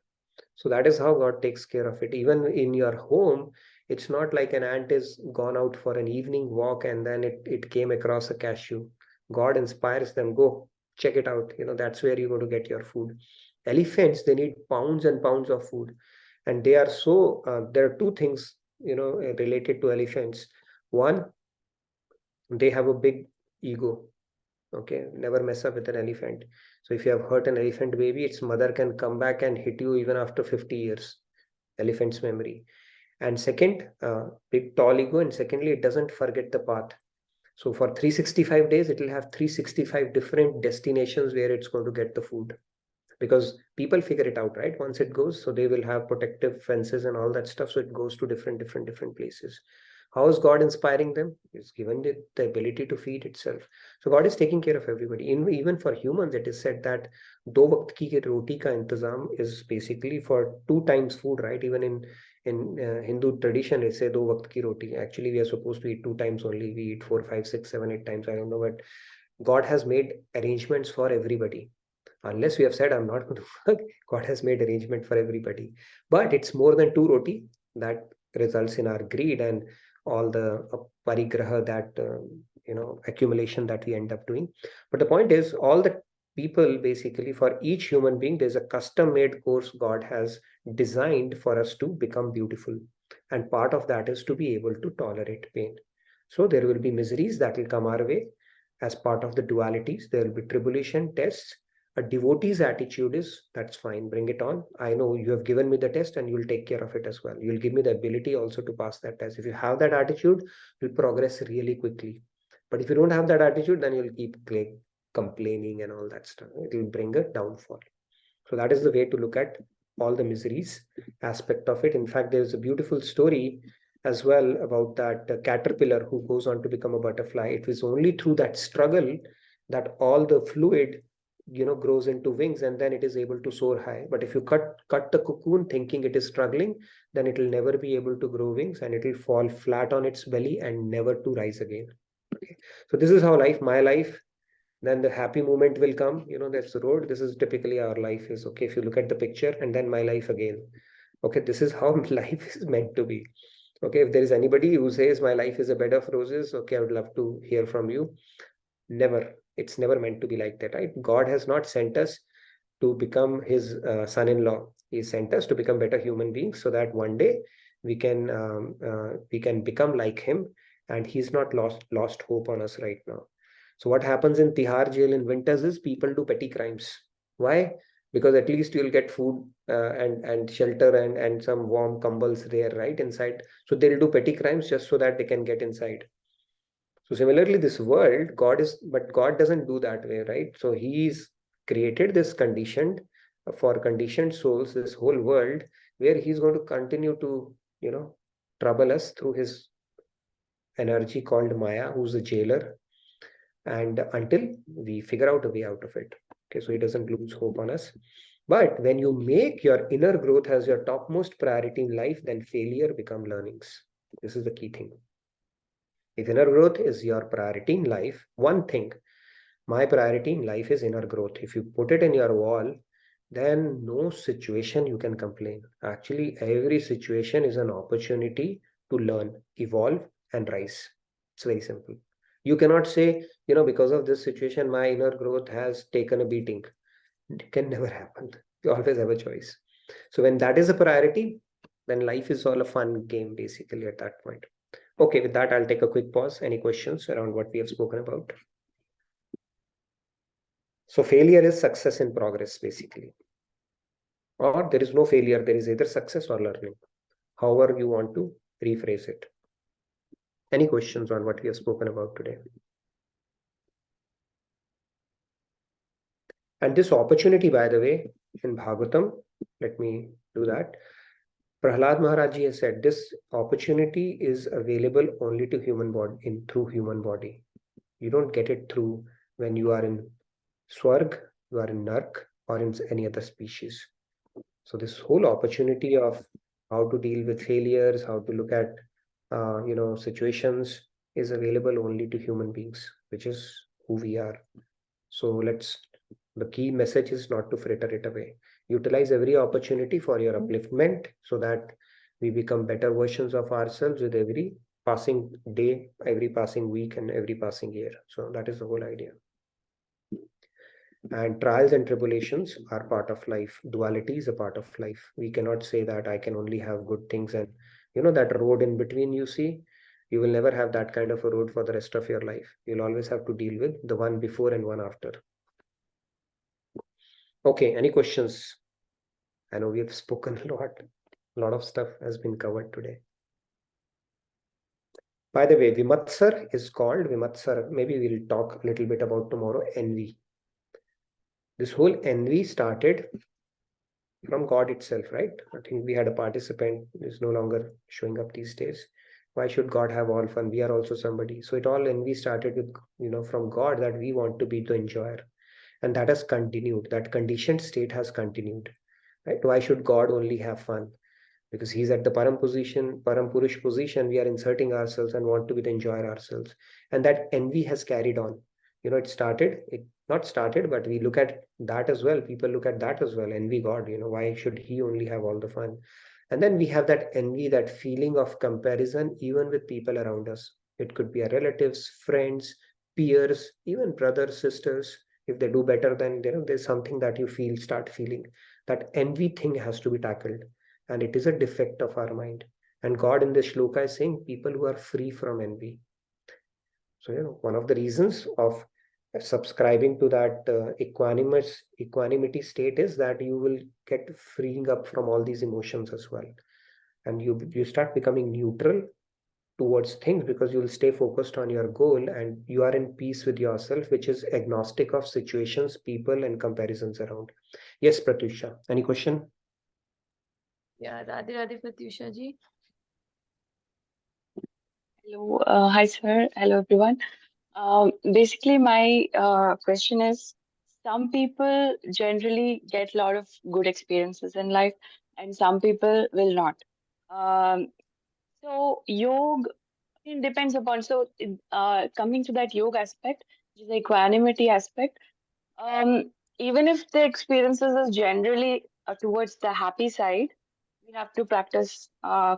So that is how God takes care of it. Even in your home, it's not like an ant is gone out for an evening walk and then it came across a cashew. God inspires them, go check it out. That's where you go to get your food. Elephants, they need pounds and pounds of food, and they are so there are two things related to elephants. One, they have a big ego. Okay, never mess up with an elephant. So if you have hurt an elephant baby, its mother can come back and hit you even after 50 years. Elephant's memory. And second, big tall ego, and secondly, it doesn't forget the path. So for 365 days, it will have 365 different destinations where it's going to get the food, because people figure it out, right? Once it goes, so they will have protective fences and all that stuff, so it goes to different places. How is God inspiring them? It's given it the ability to feed itself. So God is taking care of everybody. Even for humans, it is said that do waqt ki roti ka intizam is basically for 2 times food, right? Even in Hindu tradition, they say do waqt ki roti. Actually, we are supposed to eat 2 times only. We eat 4, 5, 6, 7, 8 times. I don't know, but God has made arrangements for everybody. Unless we have said, I'm not going to work, God has made arrangement for everybody. But it's more than 2 roti that results in our greed and all the parigraha, that accumulation that we end up doing. But the point is, all the people, basically for each human being, there's a custom made course God has designed for us to become beautiful, and part of that is to be able to tolerate pain. So there will be miseries that will come our way as part of the dualities. There will be tribulation, tests. A devotee's attitude is, that's fine, bring it on. I know you have given me the test and you'll take care of it as well. You'll give me the ability also to pass that test. If you have that attitude, you'll progress really quickly. But if you don't have that attitude, then you'll keep complaining and all that stuff. It will bring a downfall. So that is the way to look at all the miseries aspect of it. In fact, there's a beautiful story as well about that caterpillar who goes on to become a butterfly. It was only through that struggle that all the fluid, grows into wings, and then it is able to soar high. But if you cut the cocoon thinking it is struggling, then it will never be able to grow wings, and it will fall flat on its belly and never to rise again. Okay, so this is how my life, then the happy moment will come. There's the road. This is typically our life is. Okay, if you look at the picture, and then my life again. Okay, this is how life is meant to be. Okay, if there is anybody who says my life is a bed of roses, okay, I would love to hear from you. Never. It's never meant to be like that, right? God has not sent us to become his son-in-law. He sent us to become better human beings, so that one day we can become like him, and he's not lost hope on us right now. So what happens in Tihar jail in winters is people do petty crimes. Why? Because at least you'll get food and shelter and some warm kumbals there, right, inside. So they'll do petty crimes just so that they can get inside. So similarly, this world, but God doesn't do that way, right? So he's created this for conditioned souls, this whole world, where he's going to continue to, trouble us through his energy called Maya, who's a jailer, and until we figure out a way out of it. Okay, so he doesn't lose hope on us. But when you make your inner growth as your topmost priority in life, then failure become learnings. This is the key thing. If inner growth is your priority in life, one thing, my priority in life is inner growth. If you put it in your wall, then no situation you can complain. Actually, every situation is an opportunity to learn, evolve, and rise. It's very simple. You cannot say, because of this situation, my inner growth has taken a beating. It can never happen. You always have a choice. So when that is a priority, then life is all a fun game, basically, at that point. Okay, with that, I'll take a quick pause. Any questions around what we have spoken about? So failure is success in progress, basically. Or there is no failure, there is either success or learning. However you want to rephrase it. Any questions on what we have spoken about today? And this opportunity, by the way, in Bhagavatam, let me do that. Prahlad Maharaj Ji has said this opportunity is available only to human body, through human body. You don't get it through when you are in Swarg, you are in Nark, or in any other species. So this whole opportunity of how to deal with failures, how to look at situations is available only to human beings, which is who we are. So the key message is not to fritter it away. Utilize every opportunity for your upliftment so that we become better versions of ourselves with every passing day, every passing week, and every passing year. So that is the whole idea. And trials and tribulations are part of life. Duality is a part of life. We cannot say that I can only have good things, and that road in between you see, you will never have that kind of a road for the rest of your life. You'll always have to deal with the one before and one after. Okay, any questions? I know we have spoken a lot of stuff has been covered today. By the way, Vimatsar is called Vimatsar. Maybe we'll talk a little bit about tomorrow, envy. This whole envy started from God itself, right? I think we had a participant who is no longer showing up these days. Why should God have all fun? We are also somebody. So it all envy started with, from God, that we want to be the enjoyer. And that has continued. That conditioned state has continued. Right? Why should God only have fun? Because he's at the Param Purush position. We are inserting ourselves and want to be the enjoyer ourselves. And that envy has carried on. It not started, but we look at that as well. People look at that as well. Envy God, why should he only have all the fun? And then we have that envy, that feeling of comparison, even with people around us. It could be our relatives, friends, peers, even brothers, sisters. If they do better, then there's something that you start feeling. That envy thing has to be tackled. And it is a defect of our mind. And God in this shloka is saying people who are free from envy. So, one of the reasons of subscribing to that equanimity state is that you will get freeing up from all these emotions as well, and you start becoming neutral towards things because you will stay focused on your goal and you are in peace with yourself, which is agnostic of situations, people, and comparisons around. Yes, Pratyusha, any question? Yeah, Radhe Radhe Pratyusha ji. Hello, hi sir. Hello everyone. Basically, my question is, some people generally get a lot of good experiences in life, and some people will not. Um, so yoga, it depends upon. Coming to that yoga aspect, which is the equanimity aspect. Even if the experiences is generally towards the happy side, we have to practice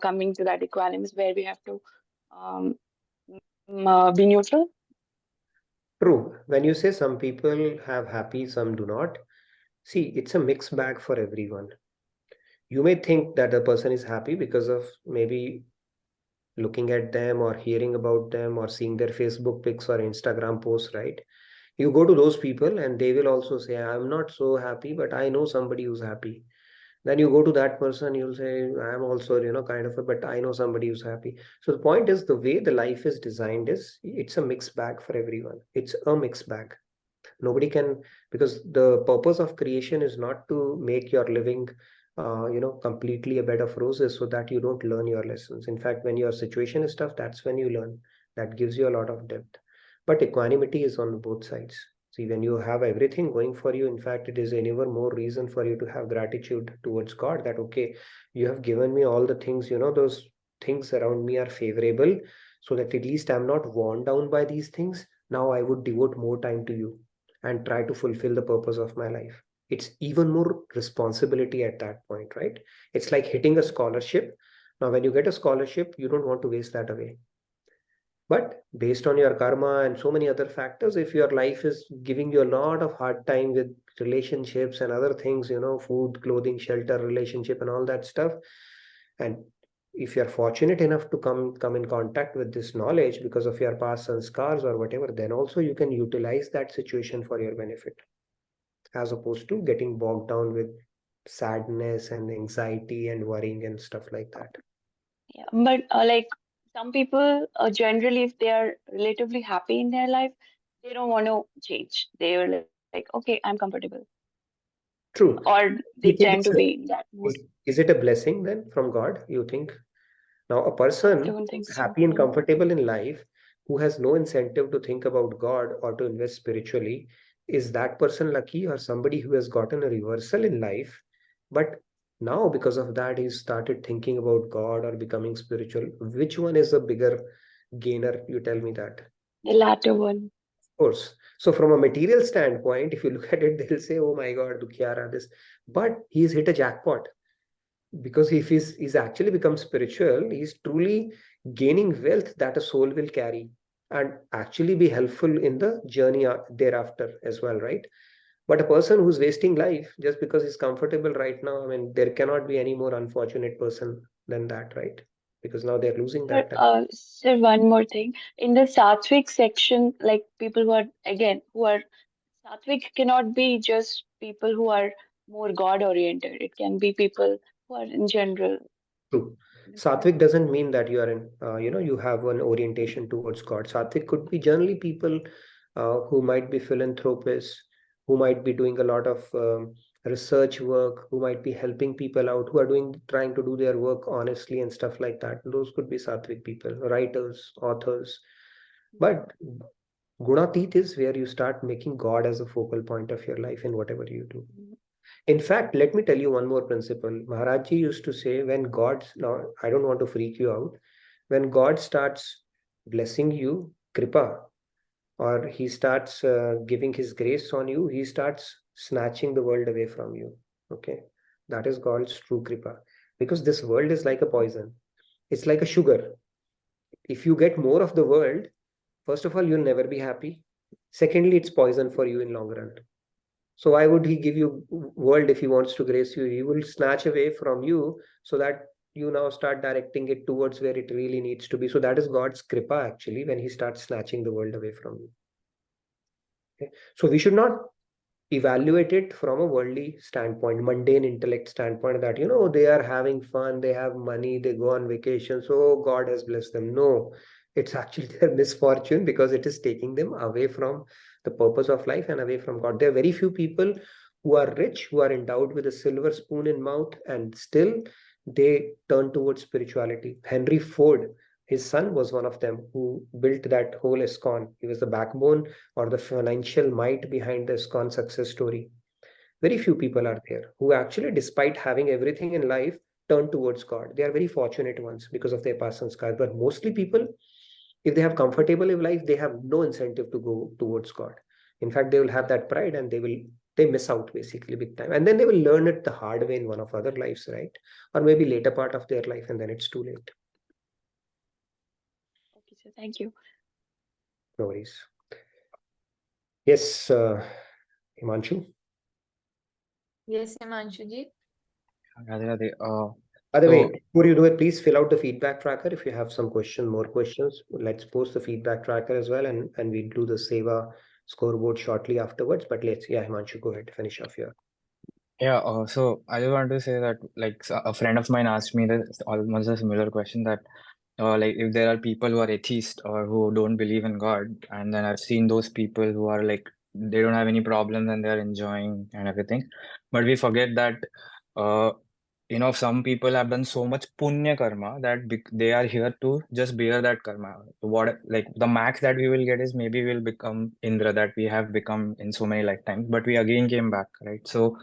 coming to that equanimity where we have to um, be neutral. True. When you say some people have happy, some do not, see, it's a mixed bag for everyone. You may think that a person is happy because of maybe looking at them or hearing about them or seeing their Facebook pics or Instagram posts, right? You go to those people and they will also say, I'm not so happy, but I know somebody who's happy. Then you go to that person, you'll say, I'm also, kind of, but I know somebody who's happy. So the point is, the way the life is designed is it's a mixed bag for everyone. It's a mixed bag. Nobody can, because the purpose of creation is not to make your living completely a bed of roses so that you don't learn your lessons. In fact, when your situation is tough, that's when you learn. That gives you a lot of depth. But equanimity is on both sides. See, when you have everything going for you, in fact, it is any more reason for you to have gratitude towards God that, okay, you have given me all the things, those things around me are favorable, so that at least I'm not worn down by these things. Now I would devote more time to you and try to fulfill the purpose of my life. It's even more responsibility at that point, right? It's like hitting a scholarship. Now, when you get a scholarship, you don't want to waste that away. But based on your karma and so many other factors, if your life is giving you a lot of hard time with relationships and other things, food, clothing, shelter, relationship, and all that stuff, and if you're fortunate enough to come in contact with this knowledge because of your past sanskars or whatever, then also you can utilize that situation for your benefit, as opposed to getting bogged down with sadness and anxiety and worrying and stuff like that. Yeah, but like some people generally, if they are relatively happy in their life, they don't want to change. They were like, okay, I'm comfortable. True. Or they You think tend to be in that mood. is it a blessing then from God, you think? Now, a I person don't think who's so. happy and comfortable in life, who has no incentive to think about God or to invest spiritually, is that person lucky, or somebody who has gotten a reversal in life, but now because of that he started thinking about God or becoming spiritual? Which one is a bigger gainer? You tell me that. The latter one. Of course. So from a material standpoint, if you look at it, they'll say, "Oh my God, Dukhyara, this," but he's hit a jackpot, because if he's actually become spiritual, he's truly gaining wealth that a soul will carry and actually be helpful in the journey thereafter as well, right? But a person who's wasting life just because he's comfortable right now, I mean, there cannot be any more unfortunate person than that, right? Because now they're losing Sir, that time. sir, one more thing. In the Sattvic section, like people who are, again, who are Sattvic cannot be just people who are more God oriented. It can be people who are in general. True. Sattvic doesn't mean that you are in, you have an orientation towards God. Sattvic could be generally people who might be philanthropists, who might be doing a lot of research work, who might be helping people out, who are trying to do their work honestly and stuff like that. Those could be Sattvic people, writers, authors. But Gunatit is where you start making God as a focal point of your life in whatever you do. In fact, let me tell you one more principle. Maharajji used to say, now I don't want to freak you out, when God starts blessing you, kripa, or he starts giving his grace on you, he starts snatching the world away from you. Okay. That is God's true kripa. Because this world is like a poison. It's like a sugar. If you get more of the world, first of all, you'll never be happy. Secondly, it's poison for you in long run. So why would he give you world if he wants to grace you? He will snatch away from you so that you now start directing it towards where it really needs to be. So that is God's kripa actually, when he starts snatching the world away from you. Okay? So we should not evaluate it from a worldly standpoint, mundane intellect standpoint, that, you know, they are having fun, they have money, they go on vacation, so God has blessed them. No, it's actually their misfortune, because it is taking them away from the purpose of life and away from God. There are very few people who are rich, who are endowed with a silver spoon in mouth, and still they turn towards spirituality. Henry Ford, his son, was one of them who built that whole ISKCON. He was the backbone or the financial might behind the ISKCON success story. Very few people are there who actually, despite having everything in life, turn towards God. They are very fortunate ones because of their past sanskars. But mostly people, if they have comfortable in life, they have no incentive to go towards God. In fact, they will have that pride, and they miss out basically big time. And then they will learn it the hard way in one of other lives, right? Or maybe later part of their life, and then it's too late. Okay, so thank you. No worries. Yes, Himanshu. Yes, Himanshu ji. Radhe Radhe. By the way, So before you do it, please fill out the feedback tracker. If you have some more questions, let's post the feedback tracker as well, and we'll do the Seva scoreboard shortly afterwards. But yeah, Himanshu, go ahead, finish off here. yeah, so I just wanted to say that, like, a friend of mine asked me this almost a similar question, that like, if there are people who are atheist or who don't believe in God, and then I've seen those people who are like, they don't have any problems and they're enjoying and everything, but we forget that uh some people have done so much punya karma that they are here to just bear that karma. What, like, the max that we will get is maybe we'll become Indra, that we have become in so many lifetimes, but we again came back, right? So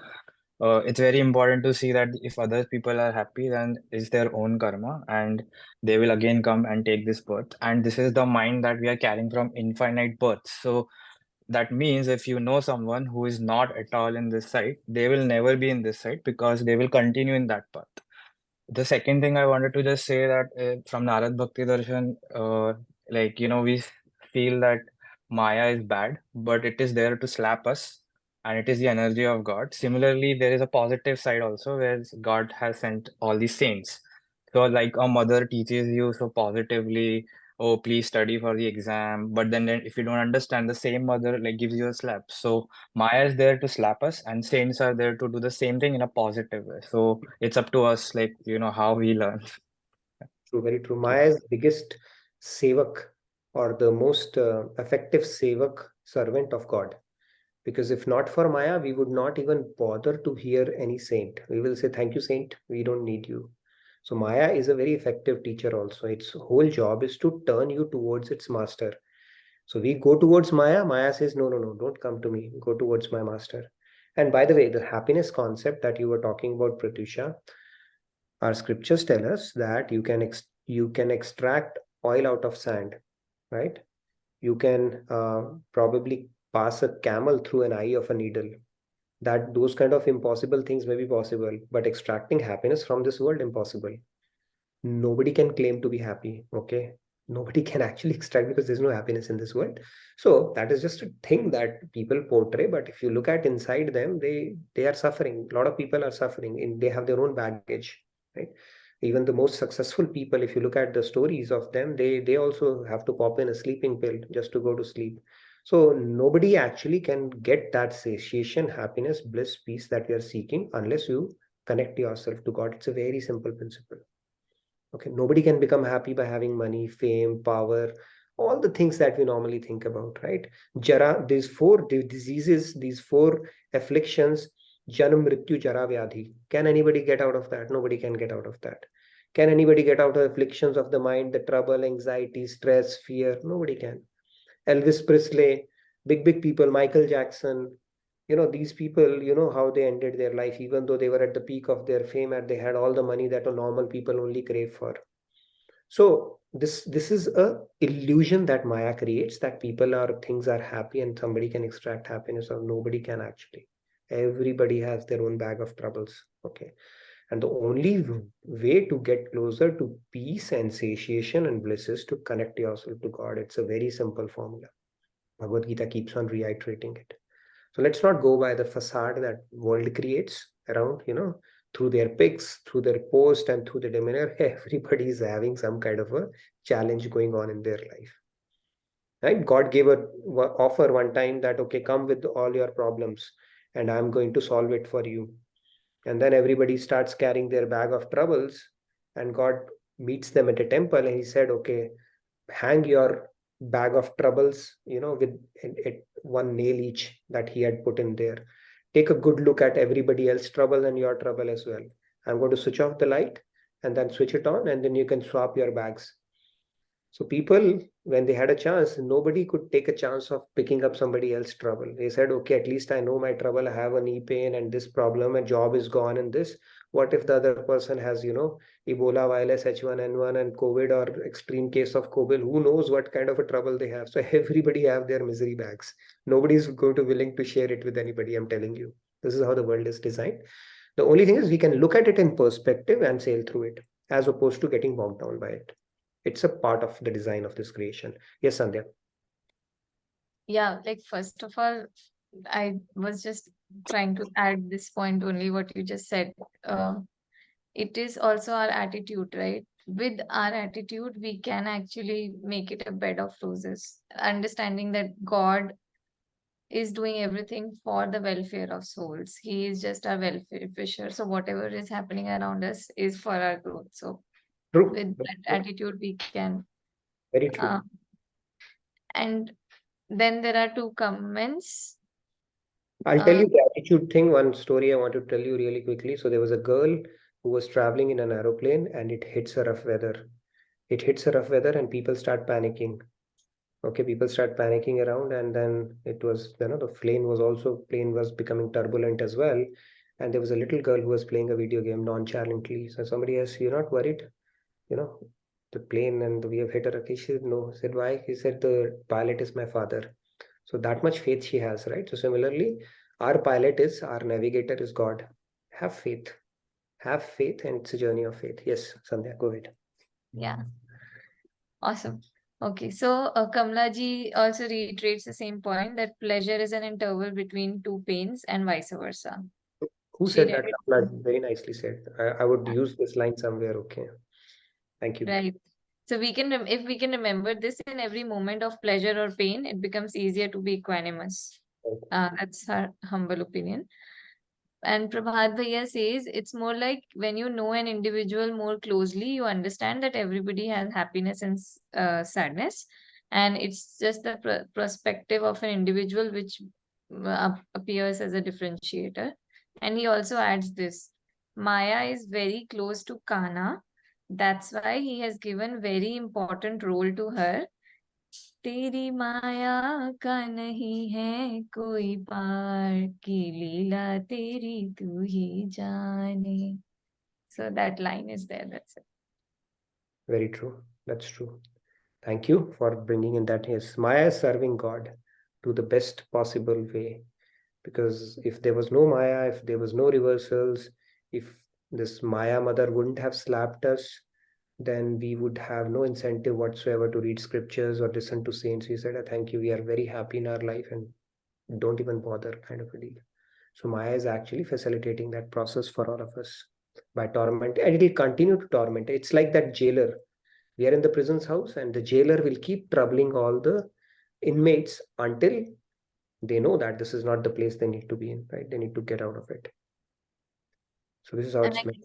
it's very important to see that if other people are happy, then it's their own karma, and they will again come and take this birth. And this is the mind that we are carrying from infinite births. So that means if you know someone who is not at all in this site, they will never be in this site, because they will continue in that path. The second thing I wanted to just say, that from Narad Bhakti Darshan, like, we feel that Maya is bad, but it is there to slap us, and it is the energy of God. Similarly, there is a positive side also, where God has sent all these saints. So, like, a mother teaches you so positively, oh, please study for the exam, but then if you don't understand, the same mother like gives you a slap. So Maya is there to slap us, and saints are there to do the same thing in a positive way. So it's up to us, like, how we learn. True, very true. Maya's biggest sevak, or the most effective sevak, servant of God. Because if not for Maya, we would not even bother to hear any saint. We will say, thank you, saint, we don't need you. So Maya is a very effective teacher also. Its whole job is to turn you towards its master. So we go towards Maya. Maya says, no, no, no, don't come to me. Go towards my master. And by the way, the happiness concept that you were talking about, Pratyusha, our scriptures tell us that you can extract oil out of sand, right? You can probably pass a camel through an eye of a needle. That those kind of impossible things may be possible, but extracting happiness from this world, impossible. Nobody can claim to be happy. Okay, nobody can actually extract, because there's no happiness in this world. So that is just a thing that people portray, but if you look at inside them, they are suffering. A lot of people are suffering, and they have their own baggage, right? Even the most successful people, if you look at the stories of them, they also have to pop in a sleeping pill just to go to sleep. So nobody actually can get that satiation, happiness, bliss, peace that we are seeking, unless you connect yourself to God. It's a very simple principle. Okay, nobody can become happy by having money, fame, power, all the things that we normally think about, right? Jara, these four diseases, these four afflictions, Janam, Mrityu, Jara, Vyadhi. Can anybody get out of that? Nobody can get out of that. Can anybody get out of afflictions of the mind, the trouble, anxiety, stress, fear? Nobody can. Elvis Presley, big people, Michael Jackson, these people, how they ended their life, even though they were at the peak of their fame and they had all the money that a normal people only crave for. So this is a illusion that Maya creates, that people or things are happy and somebody can extract happiness, or nobody can actually. Everybody has their own bag of troubles. Okay. And the only way to get closer to peace and satiation and bliss is to connect yourself to God. It's a very simple formula. Bhagavad Gita keeps on reiterating it. So let's not go by the facade that world creates around, through their pics, through their post, and through the demeanor. Everybody is having some kind of a challenge going on in their life. right? God gave a offer one time that, okay, come with all your problems and I'm going to solve it for you. And then everybody starts carrying their bag of troubles, and God meets them at a temple and he said, okay, hang your bag of troubles, with one nail each that he had put in there. Take a good look at everybody else's trouble and your trouble as well. I'm going to switch off the light and then switch it on, and then you can swap your bags. So people, when they had a chance, nobody could take a chance of picking up somebody else's trouble. They said, okay, at least I know my trouble. I have a knee pain and this problem, a job is gone and this. What if the other person has, Ebola virus, H1N1 and COVID, or extreme case of COVID? Who knows what kind of a trouble they have? So everybody have their misery bags. Nobody is going to willing to share it with anybody. I'm telling you, this is how the world is designed. The only thing is we can look at it in perspective and sail through it, as opposed to getting bogged down by it. It's a part of the design of this creation. Yes, Sandhya. Yeah, like first of all, I was just trying to add this point only what you just said. It is also our attitude, right? With our attitude, we can actually make it a bed of roses. Understanding that God is doing everything for the welfare of souls. He is just our welfare fisher. So whatever is happening around us is for our growth. So True. with that attitude, we can. Very true. And then there are two comments. I'll tell you the attitude thing. One story I want to tell you really quickly. So there was a girl who was traveling in an aeroplane and it hits a rough weather. It hits a rough weather and people start panicking. Okay, people start panicking around, and then it was, the plane was becoming turbulent as well. And there was a little girl who was playing a video game nonchalantly. So somebody asked, "You're not worried? The plane and we have hit a rock." She said, "No." He said, "Why?" He said, "The pilot is my father." So that much faith she has, right? So similarly, our navigator is God. Have faith. Have faith, and it's a journey of faith. Yes, Sandhya, go ahead. Yeah. Awesome. Okay, so Kamla ji also reiterates the same point that pleasure is an interval between two pains and vice versa. Who She said that? read it. Kamla? Very nicely said. I would use this line somewhere. Okay. Thank you. Right. So we can, if we can remember this in every moment of pleasure or pain, it becomes easier to be equanimous. That's her humble opinion. And Prabhat Bhaiya says it's more like when you know an individual more closely, you understand that everybody has happiness and sadness. And it's just the perspective of an individual which appears as a differentiator. And he also adds this, Maya is very close to Kana. That's why he has given very important role to her. तेरी माया का नहीं है कोई पार की लीला तेरी तू ही जाने. So that line is there. That's it. Very true. That's true. Thank you for bringing in that. Yes, Maya is serving God to the best possible way. Because if there was no Maya, if there was no reversals, if this Maya mother wouldn't have slapped us, then we would have no incentive whatsoever to read scriptures or listen to saints. He said, "Thank you. We are very happy in our life and don't even bother," kind of a deal. So Maya is actually facilitating that process for all of us by torment, and it will continue to torment. It's like that jailer. We are in the prison's house, and the jailer will keep troubling all the inmates until they know that this is not the place they need to be in, right? They need to get out of it. So this is how And it's meant.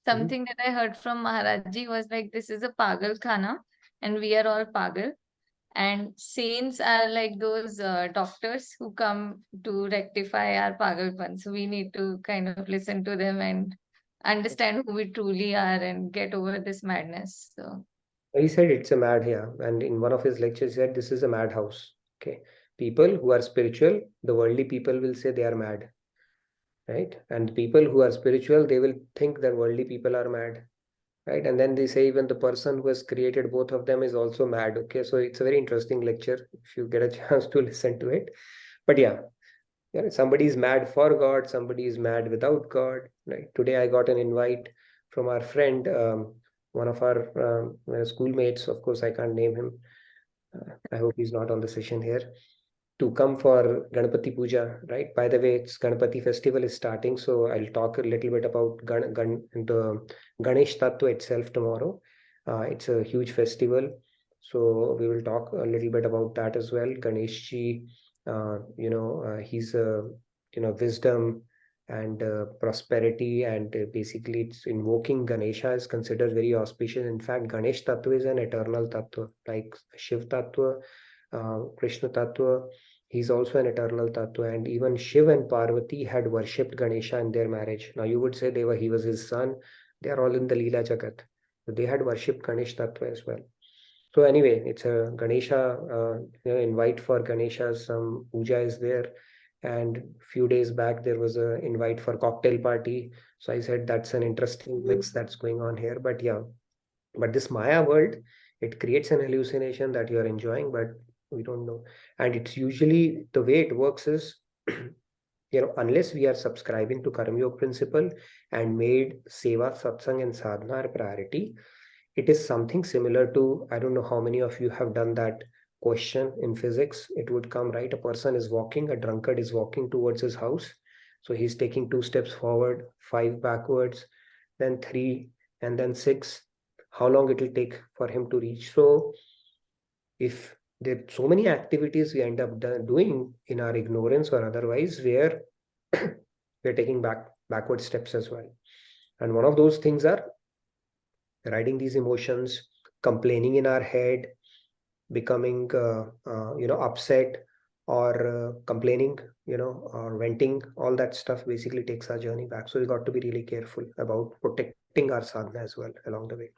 something that I heard from Maharajji was like, this is a Pagal Khana and we are all Pagal. And saints are like those doctors who come to rectify our Pagalpan. So we need to kind of listen to them and understand who we truly are and get over this madness. So He said it's a mad, yeah. And in one of his lectures, he said this is a madhouse. Okay. People who are spiritual, the worldly people will say they are mad. Right? And people who are spiritual, they will think that worldly people are mad. Right? And then they say even the person who has created both of them is also mad. Okay. So it's a very interesting lecture if you get a chance to listen to it. But yeah, somebody is mad for God, somebody is mad without God. Right? Today I got an invite from our friend, one of our schoolmates. Of course, I can't name him. I hope he's not on the session here. To come for Ganapati Puja, right? By the way, it's Ganapati festival is starting, so I'll talk a little bit about the Ganesh Tattva itself tomorrow. It's a huge festival. So we will talk a little bit about that as well. Ganesh ji, he's a wisdom and prosperity, and basically it's invoking Ganesha is considered very auspicious. In fact, Ganesh Tattva is an eternal Tattva, like Shiv Tattva, Krishna Tattva. He's also an eternal Tattva, and even Shiv and Parvati had worshipped Ganesha in their marriage. Now you would say he was his son. They are all in the Leela Jagat. So they had worshipped Ganesh Tattva as well. So anyway, it's a Ganesha, invite for Ganesha. Some puja is there. And few days back, there was an invite for cocktail party. So I said, that's an interesting mix that's going on here. But yeah, but this Maya world, it creates an hallucination that you're enjoying, but we don't know. And it's usually the way it works is, unless we are subscribing to Karma Yoga principle and made Seva, Satsang, and Sadhana our priority, it is something similar to, I don't know how many of you have done that question in physics. It would come, right? A person is walking, a drunkard is walking towards his house. So he's taking 2 steps forward, 5 backwards, then 3, and then 6. How long it will take for him to reach? So if there are so many activities we end up doing in our ignorance or otherwise, where we're taking backward steps as well. And one of those things are riding these emotions, complaining in our head, becoming upset, or complaining, or venting. All that stuff basically takes our journey back. So we got to be really careful about protecting our sadhana as well along the way.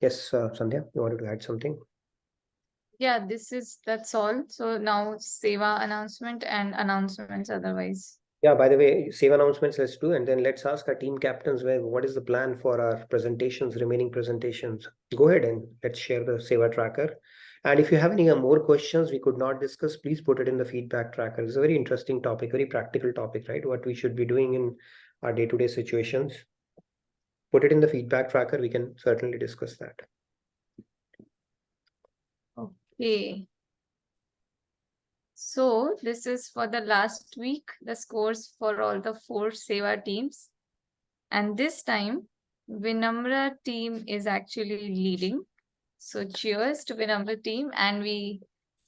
Yes, Sandhya, you wanted to add something? Yeah, that's all. So now Seva announcement and announcements otherwise. Yeah, by the way, save announcements, let's do, and then let's ask our team captains what is the plan for our presentations, remaining presentations. Go ahead and let's share the Seva tracker. And if you have any more questions we could not discuss, please put it in the feedback tracker. It's a very interesting topic, very practical topic, right? What we should be doing in our day-to-day situations. Put it in the feedback tracker. We can certainly discuss that. Okay. So this is for the last week, the scores for all the 4 Seva teams. And this time, Vinamra team is actually leading. So cheers to Vinamra team. And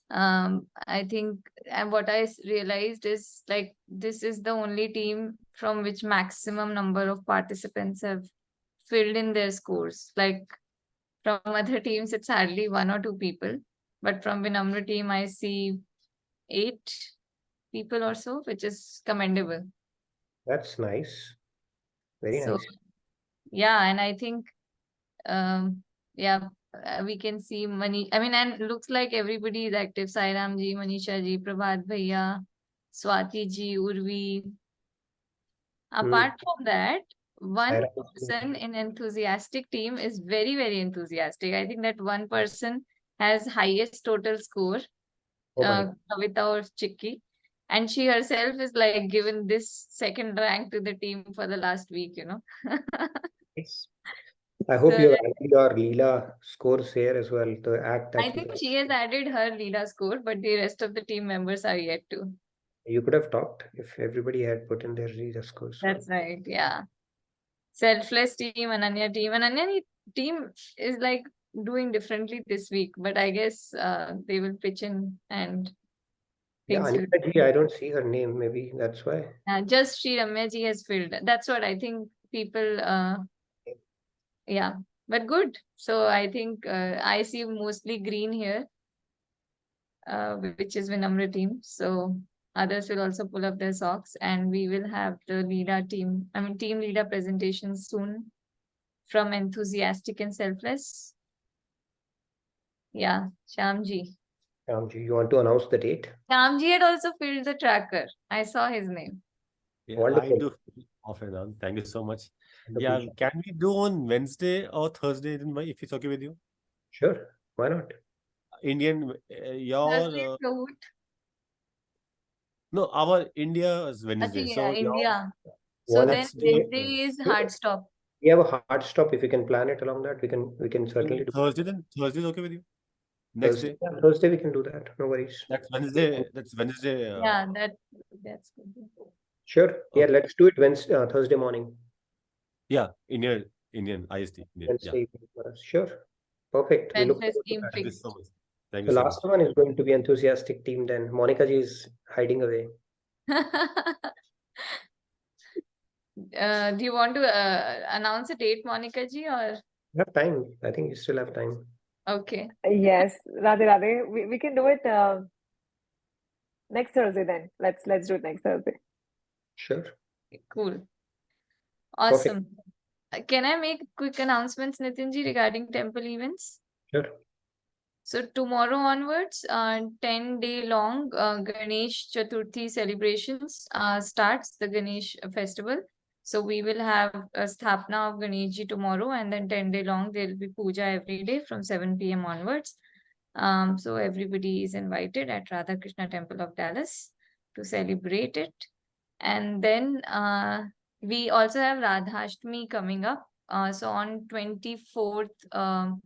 I think, and what I realized is like, this is the only team from which maximum number of participants have filled in their scores. Like from other teams, it's hardly 1 or 2 people. But from Vinamra team, I see 8 people or so, which is commendable. That's nice. Very nice. Yeah, and I think, we can see Mani. I mean, and looks like everybody is active. Sairam ji, Manisha ji, Prabhat Bhaiya, Swati ji, Urvi. Apart from that, one person in enthusiastic team is very, very enthusiastic. I think that one person has highest total score, Kavita or Chikki. And she herself is like given this 2nd rank to the team for the last week, Yes. I hope you have added your Leela scores here as well. The act that I think she has added her Leela score, but the rest of the team members are yet to. You could have talked if everybody had put in their Leela scores. That's right, yeah. Selfless team, Ananya team. Ananya team is like doing differently this week, but I guess they will pitch in and yeah, Anita ji, I don't see her name. Maybe that's why. Just Sri Ramya ji has filled. That's what I think people. Yeah, but good. So I think I see mostly green here, which is Vinamra team. So others will also pull up their socks, and we will have the Leela team. I mean, team leader presentation soon from Enthusiastic and Selfless. Yeah, Shyamji. Shyamji, you want to announce the date? Shyamji had also filled the tracker. I saw his name. Yeah, I do off and on. Thank you so much. Yeah, can we do on Wednesday or Thursday, if it's okay with you? Sure, why not? Indian, no, our India is Wednesday. So India. So then Wednesday is hard stop. We have a hard stop. If you can plan it along that, we can certainly do. Thursday then? Thursday is okay with you? Next day? Yeah, Thursday we can do that. No worries. That's Wednesday. That's Wednesday. Yeah, that's good. Sure. Yeah, let's do it Wednesday, Thursday morning. Yeah, Indian IST. Wednesday evening for us. Sure. Perfect. We look Welfare forward to scheme that. Thank you fixed. so much. Thank The you so last much. one is going to be enthusiastic team then. Monica ji is hiding away. Do you want to announce a date, Monica ji, or We have time. I think we still have time. okay? Yes, Radhe Radhe. We can do it next Thursday then. Let's do it next Thursday. Sure. Cool. Perfect. Awesome. Can I make quick announcements, Nitin ji, regarding temple events? Sure. So tomorrow onwards, 10-day long Ganesh Chaturthi celebrations starts the Ganesh festival. So we will have a Sthapna of Ganesh ji tomorrow, and then 10-day long there will be puja every day from 7 p.m. onwards. So everybody is invited at Radha Krishna Temple of Dallas to celebrate it. And then we also have Radhashtami coming up. So on 24th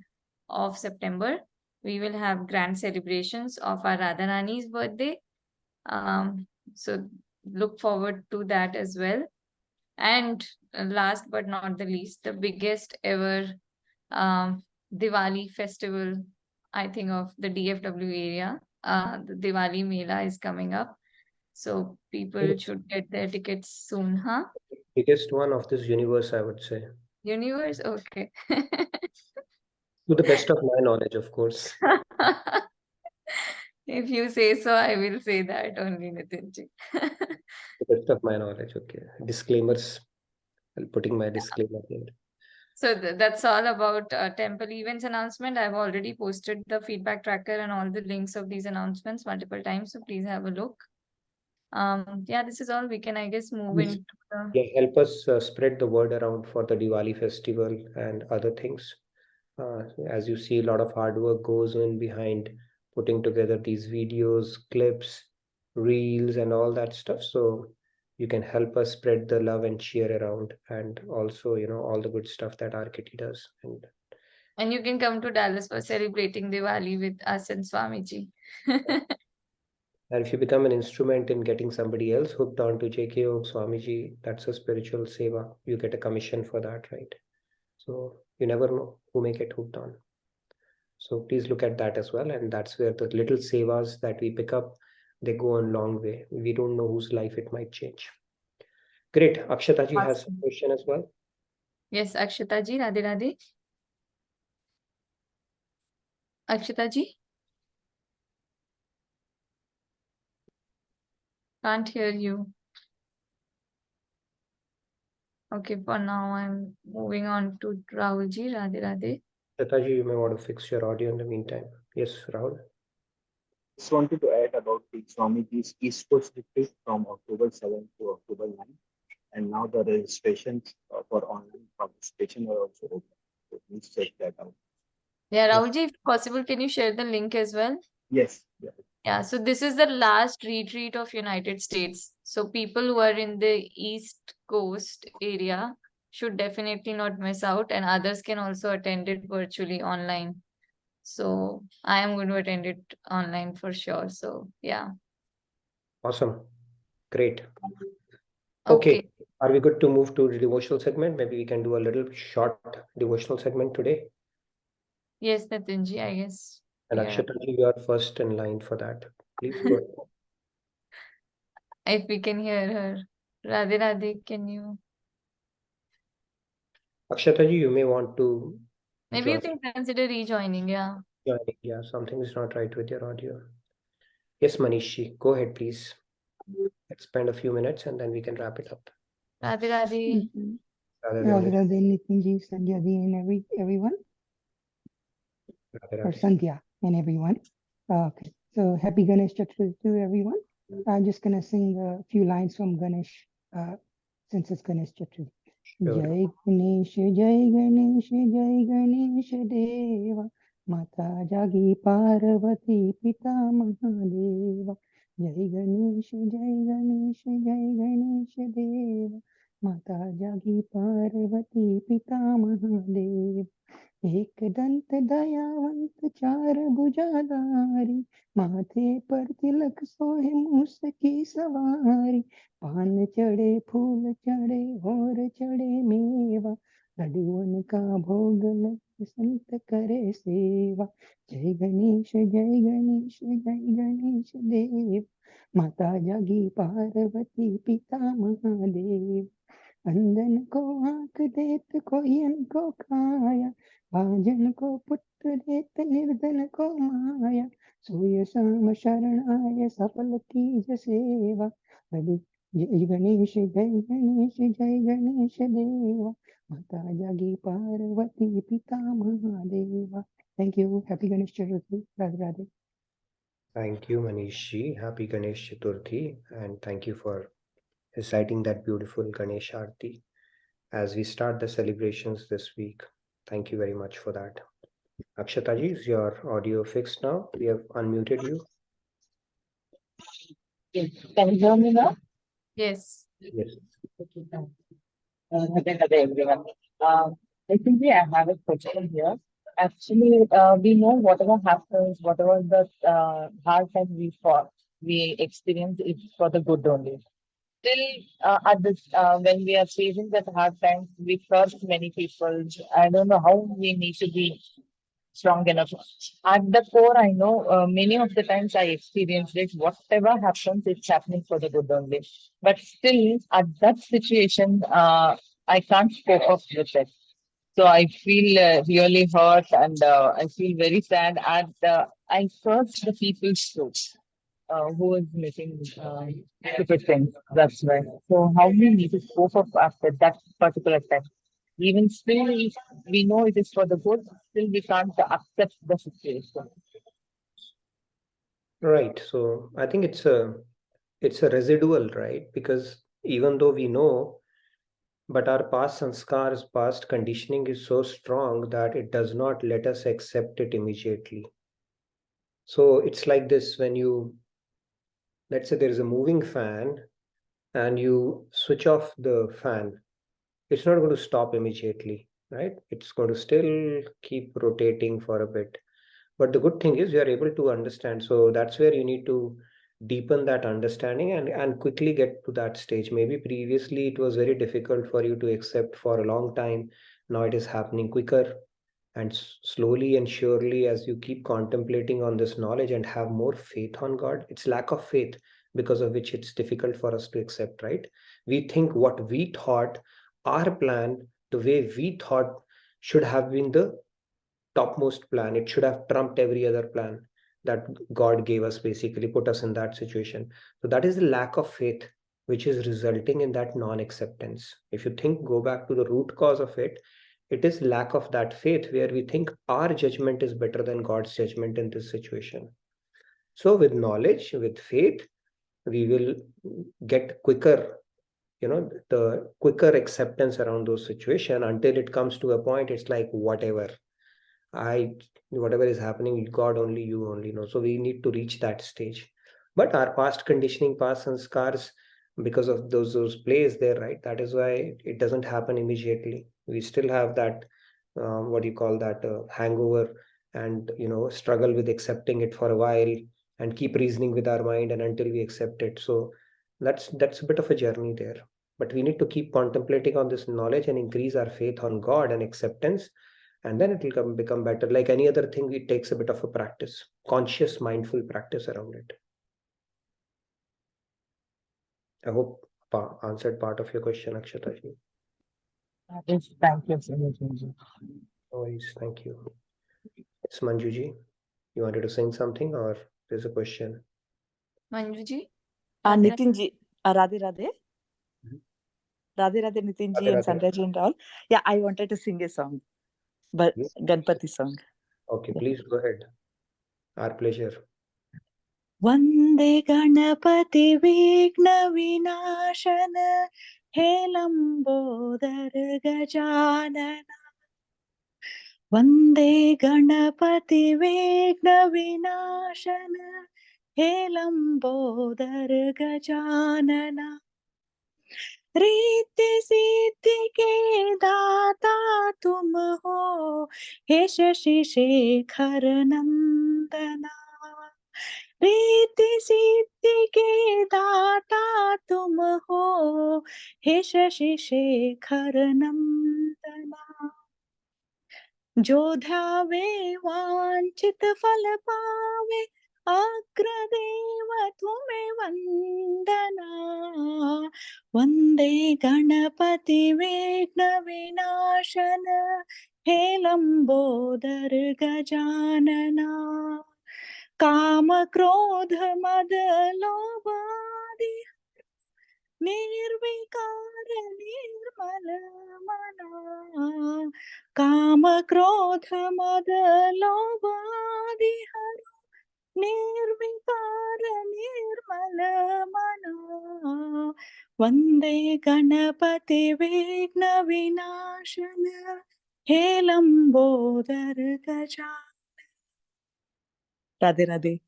of September, we will have grand celebrations of our Radharani's birthday. So look forward to that as well. And last but not the least, the biggest ever Diwali festival, I think, of the DFW area. The Diwali Mela is coming up. So people should get their tickets soon, huh? Biggest one of this universe, I would say. Universe? Okay. To the best of my knowledge, of course. If you say so, I will say that only, Nitinji. To the best of my knowledge. Okay. Disclaimers. I'll putting my disclaimer here. So that's all about temple events announcement. I've already posted the feedback tracker and all the links of these announcements multiple times. So please have a look. Yeah, this is all. We can, I guess, move Please, into the... yeah, help us spread the word around for the Diwali festival and other things. As you see, a lot of hard work goes in behind putting together these videos, clips, reels, and all that stuff. So you can help us spread the love and cheer around, and also, all the good stuff that RKT does. And you can come to Dallas for celebrating Diwali with us and Swamiji. And if you become an instrument in getting somebody else hooked on to JKO, Swamiji, that's a spiritual seva. You get a commission for that, right? So you never know who may get hooked on. So please look at that as well. And that's where the little sevas that we pick up, they go a long way. We don't know whose life it might change. Great. Akshata ji has a question as well. Yes, Akshata ji, Radhe Radhe. Akshata ji? Can't hear you. Okay, for now I'm moving on to Rahul ji, Radhe Radhe. Akshata ji, you may want to fix your audio in the meantime. Yes, Rahul. Just wanted to add about the Swamiji's East Coast retreat from October 7th to October 9th. And now the registrations for online participation are also open. So please check that out. Yeah, Rahul ji, if possible, can you share the link as well? Yes. Yeah. Yeah, so this is the last retreat of United States. So people who are in the East Coast area should definitely not miss out, and others can also attend it virtually online. So I am going to attend it online for sure. So yeah. Awesome. Great. Okay. Okay. Are we good to move to the devotional segment? Maybe we can do a little short devotional segment today. Yes, Nitinji, I guess. And Yeah. Akshata ji, you are first in line for that. Please go ahead. If we can hear her. Radhe Radhe, can you? Akshata ji, you may want to Maybe you join. can consider rejoining, yeah. Yeah, something is not right with your audio. Yes, Manishi, go ahead, please. Let's spend a few minutes and then we can wrap it up. Radhe Radhe. Radhe Radhe Radhe. Radhe, Nitinji, Sandhya Di, and everyone, Radhe or Radhe. Sandhya and everyone. Okay, so happy Ganesh Chaturthi to everyone. I'm just gonna sing a few lines from Ganesh, since it's Ganesh Chaturthi. Sure. Jai Ganesh, Jai Ganesh, Jai Ganesh Deva, Mata Jagi Parvati Pita Mahadeva. Jai Ganesh, Jai Ganesh, Jai Ganesh Deva, Mata Jagi Parvati Pita Mahadeva. एक दंत दयावंत चार भुजाधारी, माथे पर तिलक सोहे मूस की सवारी, पान चढ़े फूल चढ़े और चढ़े मेवा, रघुवन का भोग लग संत करे सेवा। जय गणेश जय गणेश जय गणेश देव। माता जागी पार्वती पिता महादेव। अंधन को आंख देत कोयन को काया। भाजन को पुत्र देत निर्धन को माया। सोय साम शरण आय सफल कीज सेवा। हरि जय गणेश जय गणेश जय गणेश देवा। माता जागी पार्वती पिता Mahadeva. Thank you. Happy Ganesh Chaturthi. Radhe Radhe. Thank you, Manish ji. Happy Ganesh Chaturthi, and thank you for reciting that beautiful Ganesh Aarti as we start the celebrations this week. Thank you very much for that. Akshata ji, is your audio fixed now? We have unmuted you. Yes. Can you hear me now? Yes. Yes. Okay, thanks. Radhe Radhe, everyone. Basically, I have a question here. Actually, we know whatever happens, whatever the hard time we experience it for the good only. Still, at this, when we are facing that hard times, we trust many people. I don't know how we need to be strong enough. At the core, I know many of the times I experienced it. Whatever happens, it's happening for the good only. But still, at that situation, I can't cope up with it. So I feel really hurt and I feel very sad. And I search the people's truth who is missing stupid things. That's right. So how we need to cope up after that particular time. Even still, if we know it is for the good, still we can't accept the situation. Right. So I think it's a residual, right? Because even though we know, but our past sanskars, past conditioning is so strong that it does not let us accept it immediately. So it's like this: when you, let's say there is a moving fan and you switch off the fan, it's not going to stop immediately, right? It's going to still keep rotating for a bit. But the good thing is you are able to understand. So that's where you need to deepen that understanding and quickly get to that stage. Maybe previously it was very difficult for you to accept for a long time. Now it is happening quicker. And slowly and surely, as you keep contemplating on this knowledge and have more faith on God, it's lack of faith because of which it's difficult for us to accept, right? We think what we thought, our plan, the way we thought should have been the topmost plan. It should have trumped every other plan that God gave us, basically put us in that situation. So that is the lack of faith which is resulting in that non-acceptance. If you think, go back to the root cause of it, it is lack of that faith where we think our judgment is better than God's judgment in this situation. So with knowledge, with faith, we will get quicker, the quicker acceptance around those situations, until it comes to a point it's like whatever is happening, God only, you only know. So we need to reach that stage. But our past conditioning, past sanskars, because of those plays there, right? That is why it doesn't happen immediately. We still have that what do you call that hangover, and struggle with accepting it for a while and keep reasoning with our mind and until we accept it. So that's a bit of a journey there. But we need to keep contemplating on this knowledge and increase our faith on God and acceptance, and then it will become better. Like any other thing, it takes a bit of a practice, conscious mindful practice around it. I hope answered part of your question, Akshata ji. Yes, thank you so much, Manju. No worries, thank you. It's Manju ji, you wanted to sing something or there's a question? Manju ji? Nitin ji, Radhe Radhe. Radhe Radhe, Nitin ji and Radhe. Sandhya ji and all. Yeah, I wanted to sing a song, but Yes. Ganpati song. Okay, please go ahead. Our pleasure. Vande Ganapati Vigna Vinashana He Lambodar Gajanana. Vande Ganapati Vigna Vinashana He Lambodar Gajanana. Riddhi Siddhi के दाता तुम हो हे शशि शेखर नंदना। रिद्धि सिद्धि के दाता तुम हो हे शशि शेखर नंदना। जो ध्यावे वांछित फल पावे, अग्रदेव तुम्हें वंदना। वंदे गणपति विघ्न विनाशन, हे लंबोदर गजानना। काम क्रोध मद लोभादि, निर्विकार निर्मल मना। काम क्रोध मद लोभादि हरो, निर्विकार निर्मल मना। वंदे गणपति विघ्न विनाशन, हे Lambodar Gajanan. Radhe Radhe.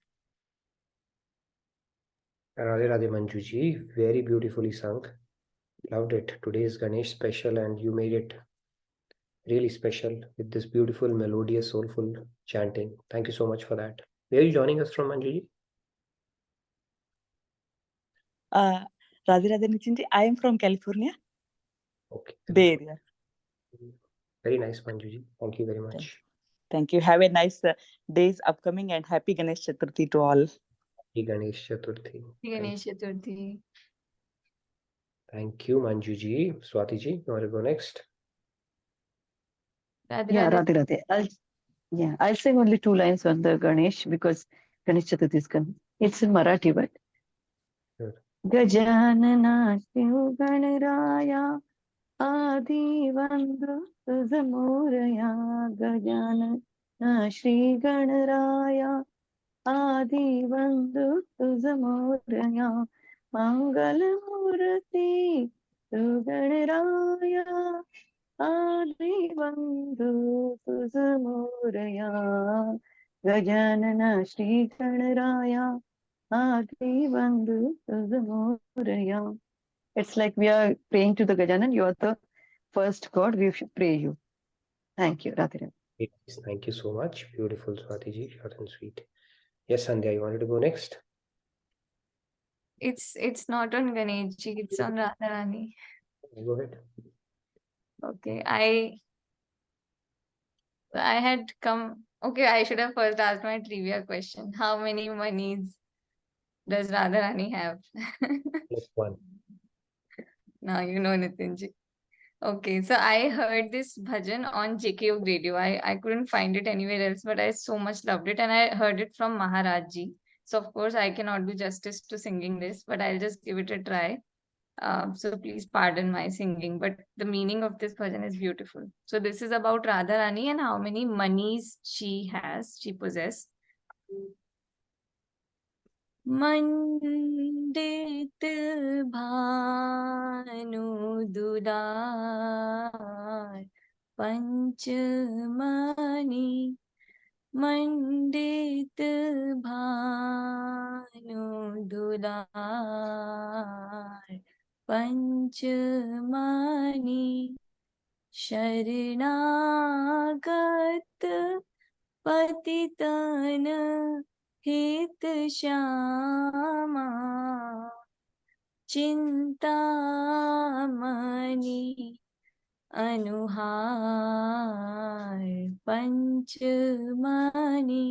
Radhe Radhe Manju ji, very beautifully sung. Loved it. Today is Ganesh special and you made it really special with this beautiful, melodious, soulful chanting. Thank you so much for that. Where are you joining us from, Manju ji? Radhe Radhe Nitin ji, I am from California, Okay. Bay Area. Very nice, Manju ji. Thank you very much. Thank you. Have a nice days upcoming and happy Ganesh Chaturthi to all. Happy Ganesh Chaturthi. Ganesh Chaturthi. Thank you, Manju ji. Swati ji, you want to go next? Radhe Yeah, Radhe. Radhe Radhe. I'll sing only 2 lines on the Ganesh because Ganesh Chaturthi is coming. It's in Marathi, but Sure. Gajanana Shiv Ganaraya Adi Vandhu Tuzamuraya. Gajanana Shri Ganaraya Adi Vandhu Tuzamuraya. Mangalamurti Ganaraya Adi Vandhu Tuzamuraya. Gajanana Shri Ganaraya Adi Vandhu Tuzamuraya. It's like we are praying to the Gajanan. You are the first God. We should pray you. Thank you, Radhe. Yes, thank you so much. Beautiful, Swati ji. Short and sweet. Yes, Sandhya, you wanted to go next? It's not on Ganesh ji, it's on Radharani. Go ahead. Okay, I had come. Okay, I should have first asked my trivia question. How many monies does Radharani have? Plus one. Now you know, Nitin ji. Okay, so I heard this bhajan on JKU radio. I couldn't find it anywhere else, but I so much loved it, and I heard it from Maharaj ji. So of course I cannot do justice to singing this, but I'll just give it a try. So please pardon my singing, but the meaning of this bhajan is beautiful. So this is about Radharani and how many monies she possesses. Mandit bhanu dudar panchamani. Mandit bhanu dudar panchamani. Sharnagat patitana हित श्यामा चिंतामणि अनुहार पंचमणि.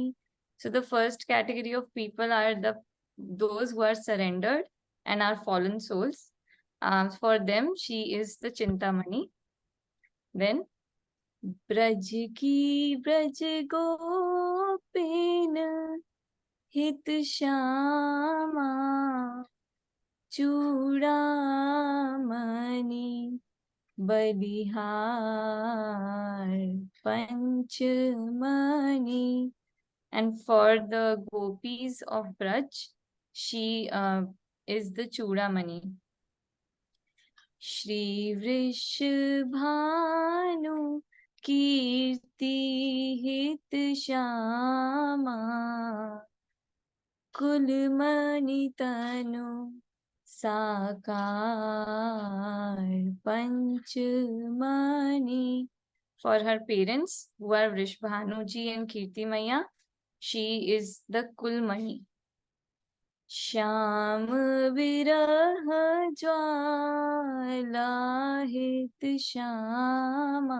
So the first category of people are those who are surrendered and are fallen souls. For them, she is the Chintamani. Then Braj की ब्रज गोपिन हित श्यामा चूड़ामणि बलिहार पंचमणि. And for the gopis of Braj, she is the Chudamani. Shri Vrishabhanu Kirti Hit Shama Kulmani Tanu Sakar Panchamani. For her parents, who are Vrishabhanu ji and Kirti Maya, she is the Kulmani. Shyam विरह ज्वाला हित श्यामा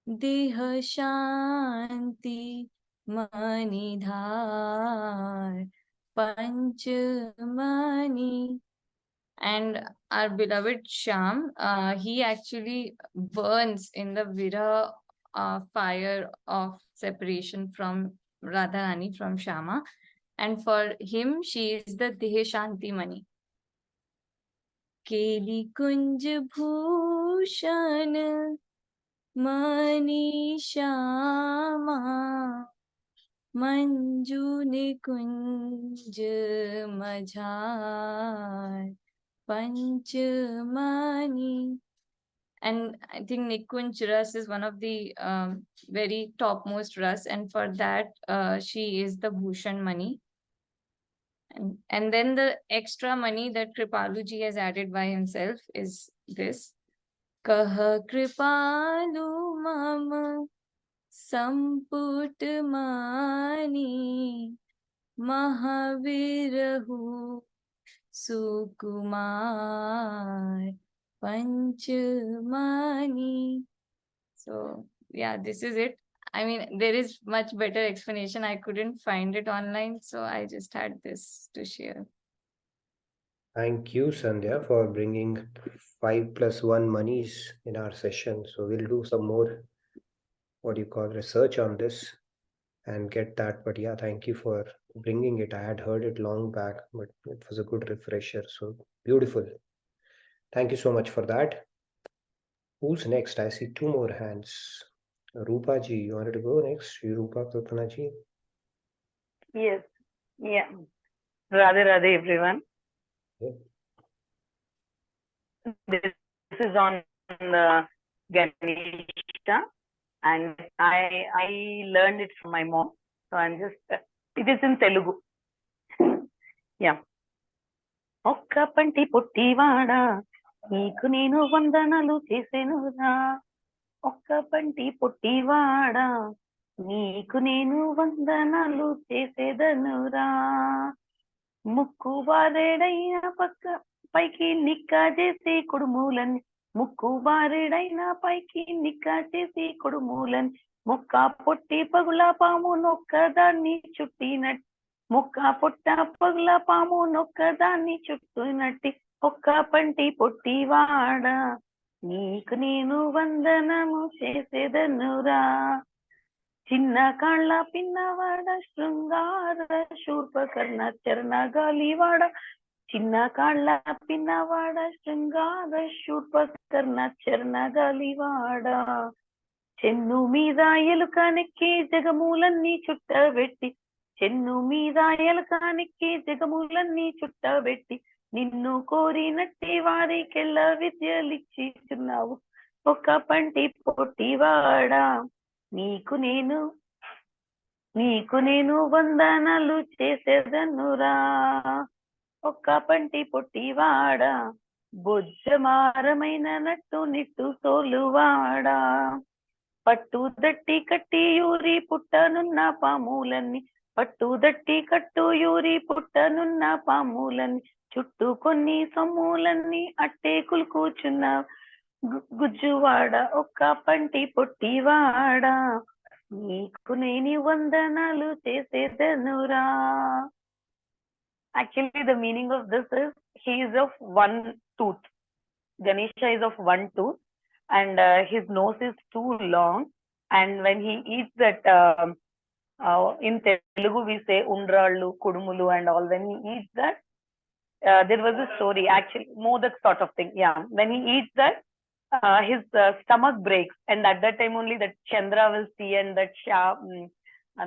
देह शांति मणिधार Panchmani. And our beloved Sham, he actually burns in the Vira fire of separation from Radharani, from Shama. And for him, she is the Dehe Shanti Mani. Keli Kunj Bhushan Mani Shama Manju Nikunj Majhar Panchmani. And I think Nikunj Ras is one of the very topmost Ras, and for that she is the Bhushan Mani. And then the extra money that Kripaluji has added by himself is this. Kaha Kripalu Mama Samput Mani Mahavirahu Sukumar Panchmani. So yeah, this is it. I mean, there is much better explanation. I couldn't find it online, so I just had this to share. Thank you, Sandhya, for bringing 5+1 monies in our session. So we'll do some more, what do you call, research on this and get that. But yeah, thank you for bringing it. I had heard it long back, but it was a good refresher. So beautiful. Thank you so much for that. Who's next? I see two more hands. Rupa ji, you wanted to go next? Rupa Kalpana ji? Yes. Yeah. Radhe Radhe, everyone. Yeah. This is on the Ganesha, and I learned it from my mom. So I'm just, it is in Telugu. Yeah. ఒక్క పంటి పొట్టివాడా నీకు నేను వందనలు చేసెనురా ఒక్క పంటి పొట్టివాడా నీకు నేను వందనలు చేసేదనురా ముక్కు బారేడైన పక్క పైకి నిక్కా చేసి కుడుమూలని ముక్కు బారేడైన పైకి నిక్కా చేసి కుడుమూలని ముక్క పొట్టి పగుల పాము నొక్కదాన్ని చుట్టినట్టు ముక్క పొట్ట పగుల పాము నొక్కదాన్ని చుట్టునట్టి ఒక్క పంటి పొట్టివాడ నీకు నేను వందనము చేసేదనురా చిన్న కాళ్ళ పిన్నవాడ శృంగార శూర్పకర్ణ చరణగాలివాడ చిన్న కాళ్ళ పిన్నవాడ శృంగార శూర్పకర్ణ చరణగాలివాడ చెన్ను మీద ఎలుకనెక్కి జగమూలన్నీ చుట్టబెట్టి చెన్ను మీద ఎలకానికి జగములన్నీ చుట్టబెట్టి నిన్ను కోరినట్టి వారికెళ్ళ విద్యలిచ్చిచున్నావు ఒక పంటి పొట్టివాడా నీకు నేను వందనలు చేసేదనురా ఒక్క పంటి పొట్టివాడా బొజ్జమారమైన నట్టు నిట్టు సోలువాడా పట్టుదట్టి కట్టి యూరి పుట్టనున్న పాములన్నీ పట్టుదట్టి కట్టు యూరి పుట్టనున్న పాములన్నీ చుట్టూ కొన్ని సొమ్ములన్నీ అట్టేకులు కూర్చున్న గుజ్జువాడ ఒక్క పంటి పొట్టివాడ నీకు నేను వందనాలు చేసేదనురా Actually, the meaning of this is he is of one tooth. Ganesha is of one tooth, and his nose is too long. And when he eats that, in Telugu we say undrallu, kudumulu, and all. When he eats that, there was a story. Actually, modak sort of thing. Yeah, when he eats that, his stomach breaks, and at that time only that Chandra will see, and that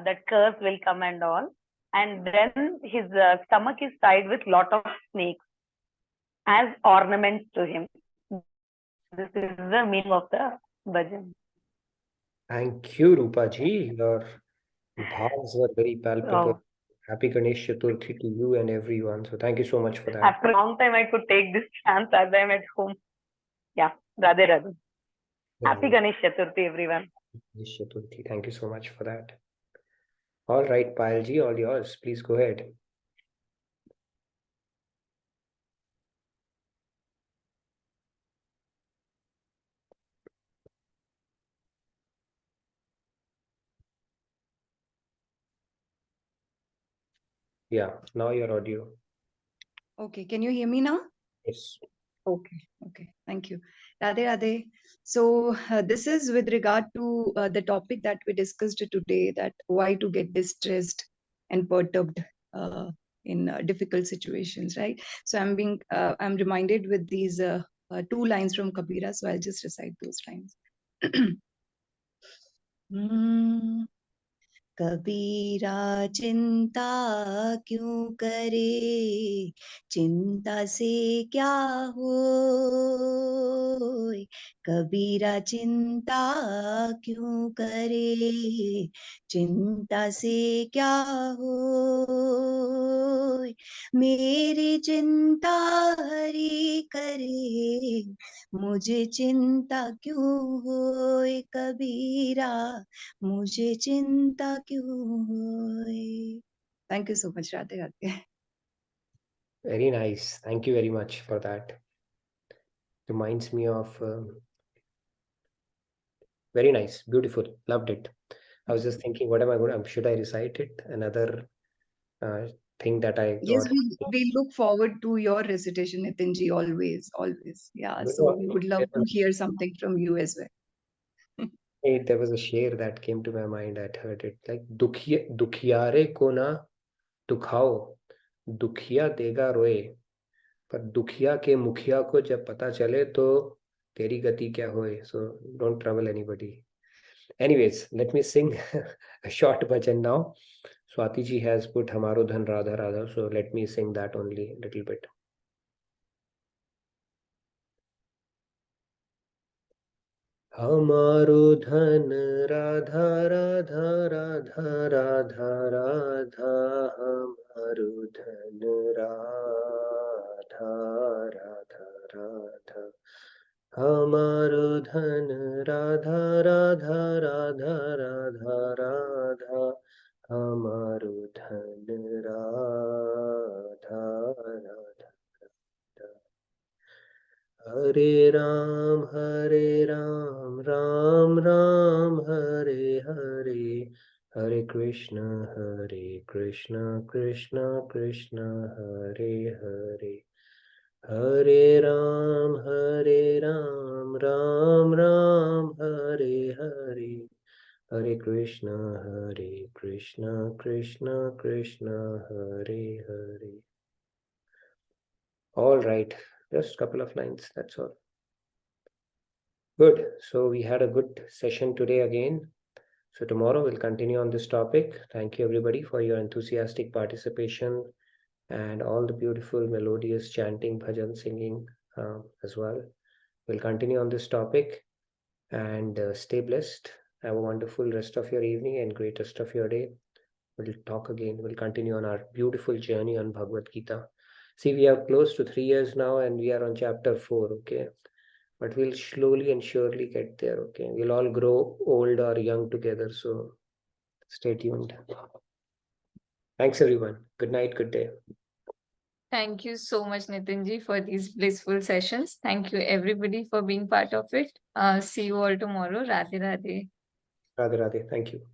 that curse will come and all. And then his stomach is tied with lot of snakes as ornaments to him. This is the meaning of the bhajan. Thank you, Rupa ji. Your bhavs were very palpable. Happy Ganesh Chaturthi to you and everyone. So thank you so much for that. After a long time, I could take this chance as I'm at home. Yeah, Radhe Radhe. Happy Ganesh Chaturthi, everyone. Ganesh Chaturthi. Thank you so much for that. All right, Payal ji, all yours. Please go ahead. Yeah, now you're audio. Okay, can you hear me now? Yes. Okay, okay, thank you. Radhe Radhe. So this is with regard to the topic that we discussed today, that why to get distressed and perturbed in difficult situations, right? So I'm reminded with these 2 lines from Kabira, so I'll just recite those lines. कबीरा चिंता क्यों करे, चिंता से क्या होय। कबीरा चिंता क्यों करे, चिंता से क्या होय। मेरी चिंता हरि करे, मुझे चिंता क्यों होय। कबीरा मुझे चिंता क्यों होए। Thank you so much, Radhe Radhe. Very nice. Thank you very much for that. Reminds me of very nice, beautiful, loved it. I was just thinking, what am I going to, should I recite it? Another thing that I Yes, got. we look forward to your recitation, Nitinji, always, always. Yeah, You so know, we would love to hear something from you as well. there was a share that came to my mind. I'd heard it like दुखियारे को ना दुखाओ, दुखिया देगा रोए, पर दुखिया के मुखिया को जब पता चले तो तेरी गति क्या होए. So don't trouble anybody. Anyways, let me sing a short bhajan now. Swati ji has put Hamaro Dhan Radha Radha, so let me sing that only a little bit. हमारो धन राधा राधा राधा राधा राधा, हमारो धन राधा राधा राधा, हमारो धन राधा राधा राधा राधा राधा, हमारो धन Radha Radha. Hare Ram, Ram Ram, Hare Hare, Hare Krishna, Krishna Krishna, Hare Hare. Hare Ram, Ram Ram, Hare Hare, Hare Krishna, Krishna Krishna, Hare Hare. All right, just a couple of lines, that's all. Good. So we had a good session today again. So tomorrow we'll continue on this topic. Thank you everybody for your enthusiastic participation and all the beautiful melodious chanting, bhajan singing as well. We'll continue on this topic and stay blessed. Have a wonderful rest of your evening and great rest of your day. We'll talk again. We'll continue on our beautiful journey on Bhagavad Gita. See, we are close to 3 years now and we are on chapter 4, okay? But we'll slowly and surely get there, okay? We'll all grow old or young together, so stay tuned. Thanks, everyone. Good night, good day. Thank you so much, Nitinji, for these blissful sessions. Thank you, everybody, for being part of it. See you all tomorrow. Radhe Radhe. Radhe Radhe. Thank you.